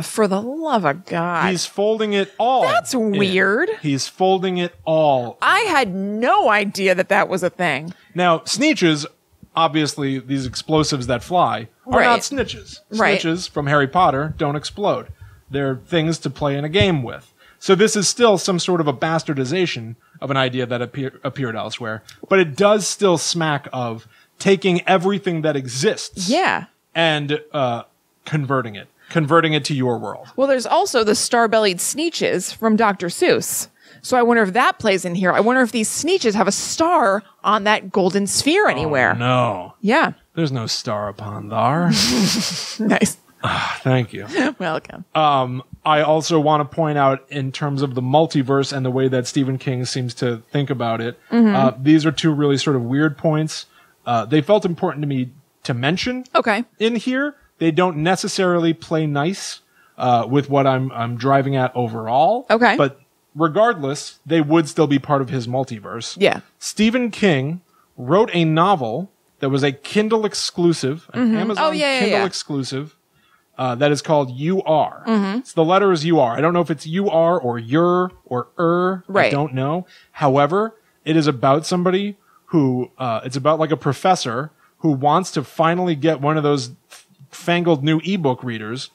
For the love of God. He's folding it all. That's weird. He's folding it all. I had no idea that was a thing. Now, sneeches, obviously, these explosives that fly, are not snitches. Snitches from Harry Potter don't explode. They're things to play in a game with. So this is still some sort of a bastardization of an idea that appeared elsewhere. But it does still smack of taking everything that exists. And converting it to your world. Well, there's also the star-bellied sneeches from Dr. Seuss. So I wonder if that plays in here. I wonder if these sneeches have a star on that golden sphere anywhere. Oh, no. Yeah. There's no star upon thar. Nice. Thank you. Welcome. I also want to point out in terms of the multiverse and the way that Stephen King seems to think about it, these are two really sort of weird points. They felt important to me to mention in here. They don't necessarily play nice with what I'm driving at overall. But regardless, they would still be part of his multiverse. Yeah. Stephen King wrote a novel that was a Kindle exclusive, an Amazon Kindle exclusive, that is called You Are. So the letter is You Are. I don't know if it's You Are or Your or I don't know. However, it is about somebody who, it's about like a professor who wants to finally get one of those fangled new ebook readers.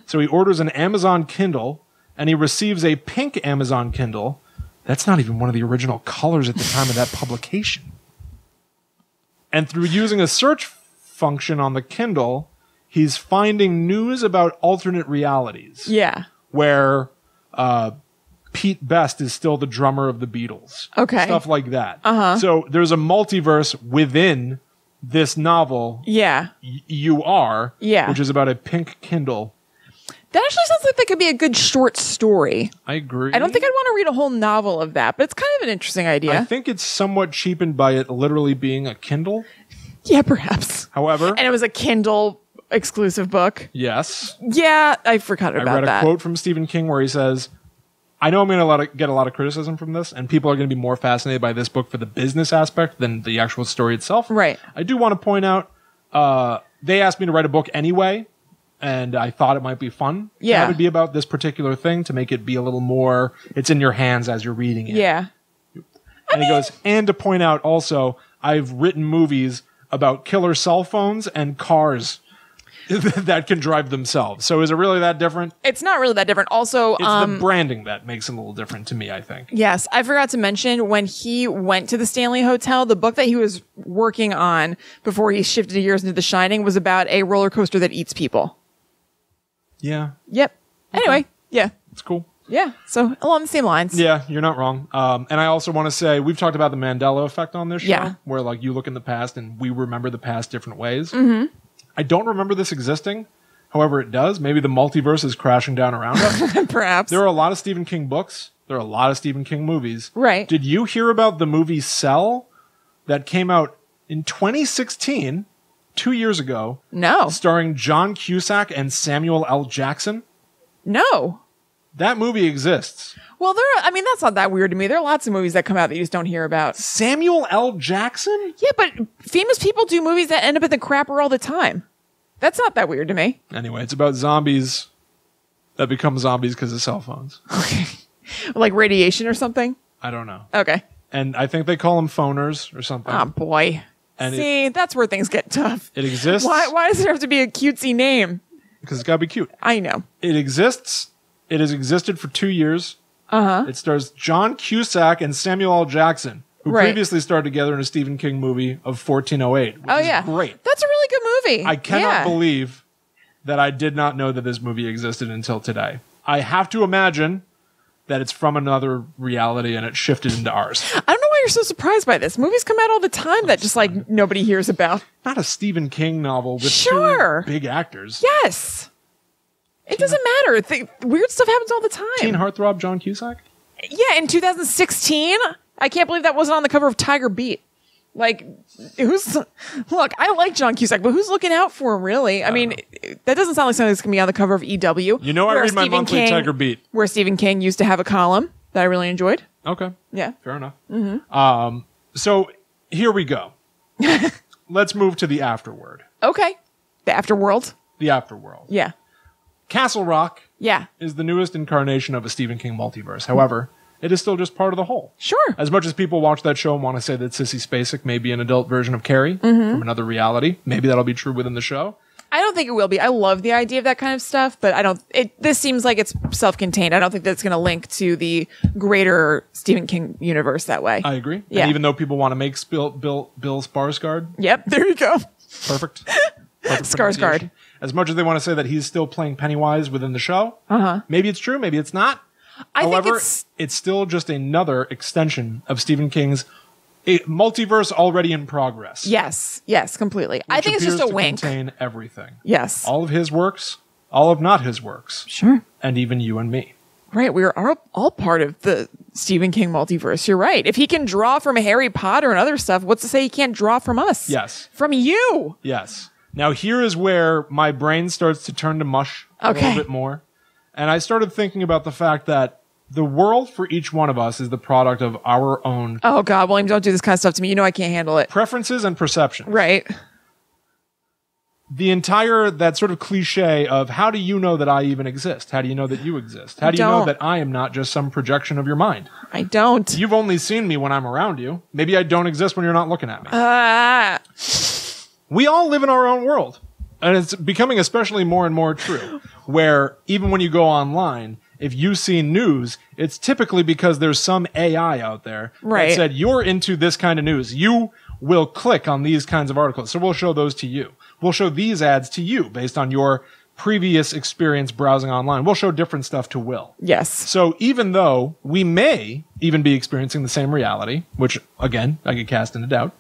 So he orders an Amazon Kindle and he receives a pink Amazon Kindle. That's not even one of the original colors at the time of that publication. And through using a search function on the Kindle, he's finding news about alternate realities. Yeah. Where Pete Best is still the drummer of the Beatles. Stuff like that. So there's a multiverse within this novel, You Are, which is about a pink Kindle. That actually sounds like that could be a good short story. I agree. I don't think I'd want to read a whole novel of that, but it's kind of an interesting idea. I think it's somewhat cheapened by it literally being a Kindle. Yeah, perhaps. However... And it was a Kindle exclusive book. Yes. Yeah, I forgot about that. I read a quote from Stephen King where he says, I know I'm going to get a lot of criticism from this, and people are going to be more fascinated by this book for the business aspect than the actual story itself. Right. I do want to point out, they asked me to write a book anyway, and I thought it might be fun to have it be about this particular thing, to make it be a little more, it's in your hands as you're reading it. Yeah. And he goes, and to point out also, I've written movies about killer cell phones and cars that can drive themselves. So is it really that different? It's not really that different. Also, it's the branding that makes it a little different to me, I think. Yes. I forgot to mention, when he went to the Stanley Hotel, the book that he was working on before he shifted gears into The Shining was about a roller coaster that eats people. Yeah. Yep. Anyway, yeah. It's cool. Yeah. So along the same lines. Yeah, you're not wrong. And I also want to say, we've talked about the Mandela effect on this show, Yeah. where like you look in the past and we remember the past different ways. Mm-hmm. I don't remember this existing. However, it does. Maybe the multiverse is crashing down around us. Perhaps. There are a lot of Stephen King books. There are a lot of Stephen King movies. Right. Did you hear about the movie Cell that came out in 2016, 2 years ago? No. Starring John Cusack and Samuel L. Jackson? No. That movie exists. Well, that's not that weird to me. There are lots of movies that come out that you just don't hear about. Samuel L. Jackson? Yeah, but famous people do movies that end up in the crapper all the time. That's not that weird to me. Anyway, it's about zombies that become zombies because of cell phones. Okay. Like radiation or something? I don't know. Okay. And I think they call them phoners or something. Oh, boy. And see, that's where things get tough. It exists. Why does there have to be a cutesy name? Because it's got to be cute. I know. It exists. It has existed for 2 years. Uh-huh. It stars John Cusack and Samuel L. Jackson, who previously starred together in a Stephen King movie of 1408, which is great. That's a really good movie. I cannot believe that I did not know that this movie existed until today. I have to imagine that it's from another reality and it shifted into ours. I don't know why you're so surprised by this. Movies come out all the time that just like nobody hears about. Not a Stephen King novel with two big actors. Yes. It doesn't matter. Weird stuff happens all the time. Teen heartthrob John Cusack? Yeah, in 2016. I can't believe that wasn't on the cover of Tiger Beat. Like, look, I like John Cusack, but who's looking out for him, really? I mean, that doesn't sound like something that's going to be on the cover of EW. You know, I read my monthly Tiger Beat. Where Stephen King used to have a column that I really enjoyed. Okay. Yeah. Fair enough. Mm-hmm. So here we go. Let's move to the afterword. Okay. The afterworld? The afterworld. Yeah. Castle Rock yeah. is the newest incarnation of a Stephen King multiverse. However, it is still just part of the whole. Sure. As much as people watch that show and want to say that Sissy Spacek may be an adult version of Carrie from another reality, maybe that'll be true within the show. I don't think it will be. I love the idea of that kind of stuff, but this seems like it's self-contained. I don't think that's going to link to the greater Stephen King universe that way. I agree. Yeah. And even though people want to make Bill Skarsgård. Yep, there you go. Perfect. Skarsgård. As much as they want to say that he's still playing Pennywise within the show, maybe it's true, maybe it's not. However, it's still just another extension of Stephen King's multiverse already in progress. Yes, completely. I think it's just a wink. Contain everything. Yes. All of his works, all of not his works. Sure. And even you and me. Right, we are all part of the Stephen King multiverse. You're right. If he can draw from Harry Potter and other stuff, what's to say he can't draw from us? Yes. From you. Yes. Now here is where my brain starts to turn to mush a little bit more. And I started thinking about the fact that the world for each one of us is the product of our own... Oh, God, William, don't do this kind of stuff to me. You know I can't handle it. Preferences and perceptions. Right. That sort of cliche of how do you know that I even exist? How do you know that you exist? How do you know that I am not just some projection of your mind? I don't. You've only seen me when I'm around you. Maybe I don't exist when you're not looking at me. We all live in our own world. And it's becoming especially more and more true, where even when you go online, if you see news, it's typically because there's some AI out there that said, you're into this kind of news. You will click on these kinds of articles. So we'll show those to you. We'll show these ads to you based on your previous experience browsing online. We'll show different stuff to Will. Yes. So even though we may even be experiencing the same reality, which, again, I get cast into doubt.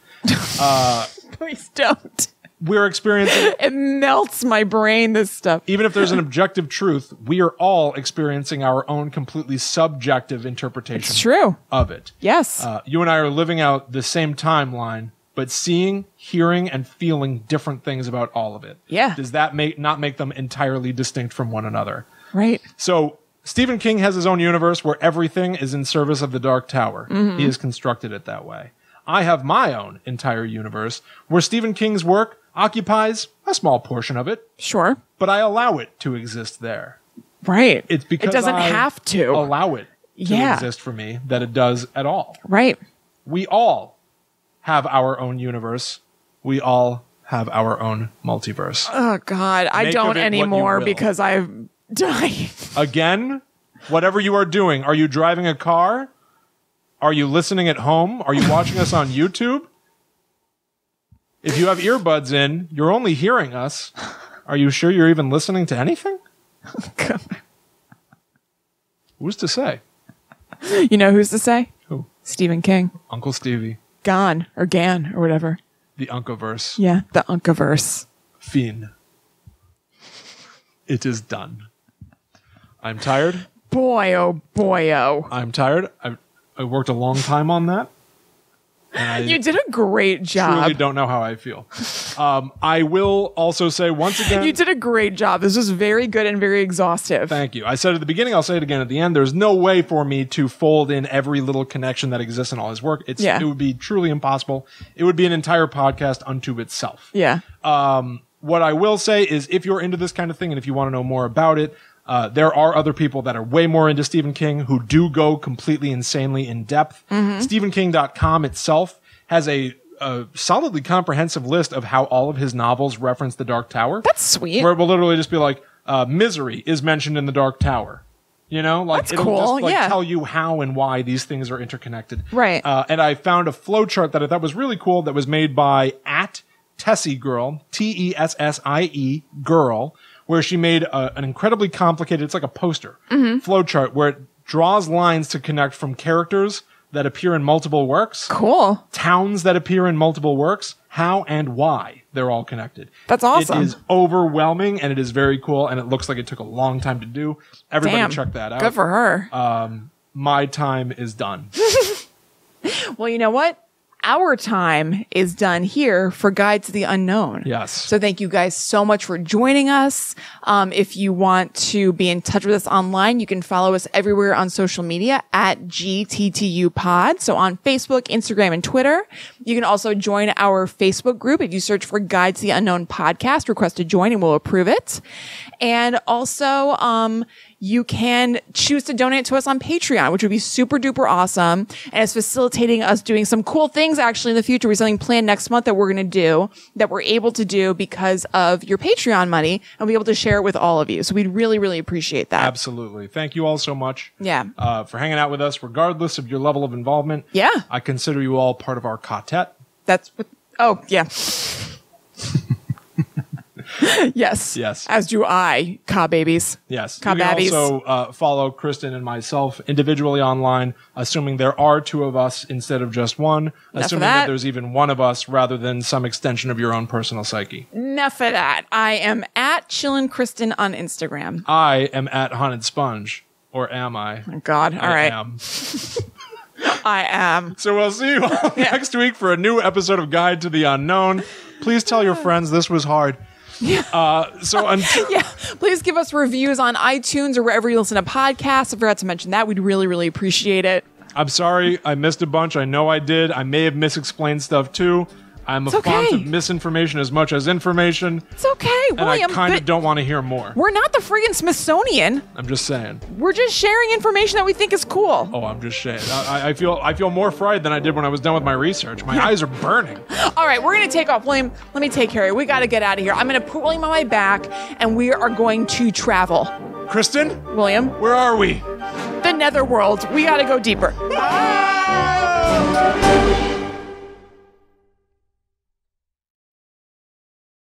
Please don't. We're experiencing... It melts my brain, this stuff. Even if there's an objective truth, we are all experiencing our own completely subjective interpretation of it. Yes. You and I are living out the same timeline, but seeing, hearing, and feeling different things about all of it. Yeah. Does that not make them entirely distinct from one another? Right. So Stephen King has his own universe where everything is in service of the Dark Tower. He has constructed it that way. I have my own entire universe where Stephen King's work occupies a small portion of it. Sure. But I allow it to exist there. Right. It's because it doesn't I have to allow it to exist for me that it does at all. Right. We all have our own universe. We all have our own multiverse. Oh, God. I don't anymore because I've died. Again, whatever you are doing, are you driving a car? Are you listening at home? Are you watching us on YouTube? If you have earbuds in, you're only hearing us. Are you sure you're even listening to anything? Who's to say? You know who's to say? Who? Stephen King. Uncle Stevie. Gan or whatever. The Uncaverse. Yeah, the Uncaverse. Fiend. It is done. I'm tired. Boy, oh boy, oh. I'm tired. I worked a long time on that. And you did a great job. Truly don't know how I feel. I will also say once again. You did a great job. This was very good and very exhaustive. Thank you. I said at the beginning, I'll say it again at the end. There's no way for me to fold in every little connection that exists in all his work. It would be truly impossible. It would be an entire podcast unto itself. Yeah. What I will say is if you're into this kind of thing and if you want to know more about it, there are other people that are way more into Stephen King who do go completely insanely in depth. StephenKing.com itself has a solidly comprehensive list of how all of his novels reference the Dark Tower. That's sweet. Where it will literally just be like, misery is mentioned in the Dark Tower. You know, like that's it'll cool. just tell you how and why these things are interconnected. Right. And I found a flowchart that I thought was really cool that was made by @Tessie Girl, TESSIE Girl, where she made an incredibly complicated, it's like a poster, flowchart where it draws lines to connect from characters that appear in multiple works. Cool. Towns that appear in multiple works, how and why they're all connected. That's awesome. It is overwhelming and it is very cool and it looks like it took a long time to do. Everybody check that out. Good for her. My time is done. Well, you know what? Our time is done here for Guide to the Unknown. Yes. So thank you guys so much for joining us. If you want to be in touch with us online, you can follow us everywhere on social media @GTTUpod. So on Facebook, Instagram, and Twitter. You can also join our Facebook group. If you search for Guide to the Unknown podcast, request to join and we'll approve it. And also, you can choose to donate to us on Patreon, which would be super duper awesome. And it's facilitating us doing some cool things actually in the future. We have something planned next month that we're going to do, that we're able to do because of your Patreon money, and we'll be able to share it with all of you. So we'd really, really appreciate that. Absolutely. Thank you all so much. Yeah. For hanging out with us, regardless of your level of involvement. Yeah. I consider you all part of our quartet. That's what, oh, yeah. Yes. Yes. As do I, Ka babies. Yes. Ka you can babbies. also follow Kristen and myself individually online, assuming there are two of us instead of just one, assuming that there's even one of us rather than some extension of your own personal psyche. Enough of that. I am @ChillinKristen on Instagram. I am @HauntedSponge. Or am I? Oh, God. All right. I am. I am. So we'll see you all next week for a new episode of Guide to the Unknown. Please tell your friends this was hard. Yeah. So until please give us reviews on iTunes or wherever you listen to podcasts. I forgot to mention that. We'd really, really appreciate it. I'm sorry. I missed a bunch. I know I did. I may have misexplained stuff too. I'm a font of misinformation as much as information. It's okay, William. And I kind of don't want to hear more. We're not the friggin' Smithsonian. I'm just saying. We're just sharing information that we think is cool. Oh, I'm just saying. I feel more fried than I did when I was done with my research. My eyes are burning. All right, we're going to take off. William, let me take care of you. We got to get out of here. I'm going to put William on my back, and we are going to travel. Kristen? William? Where are we? The netherworld. We got to go deeper. Ah!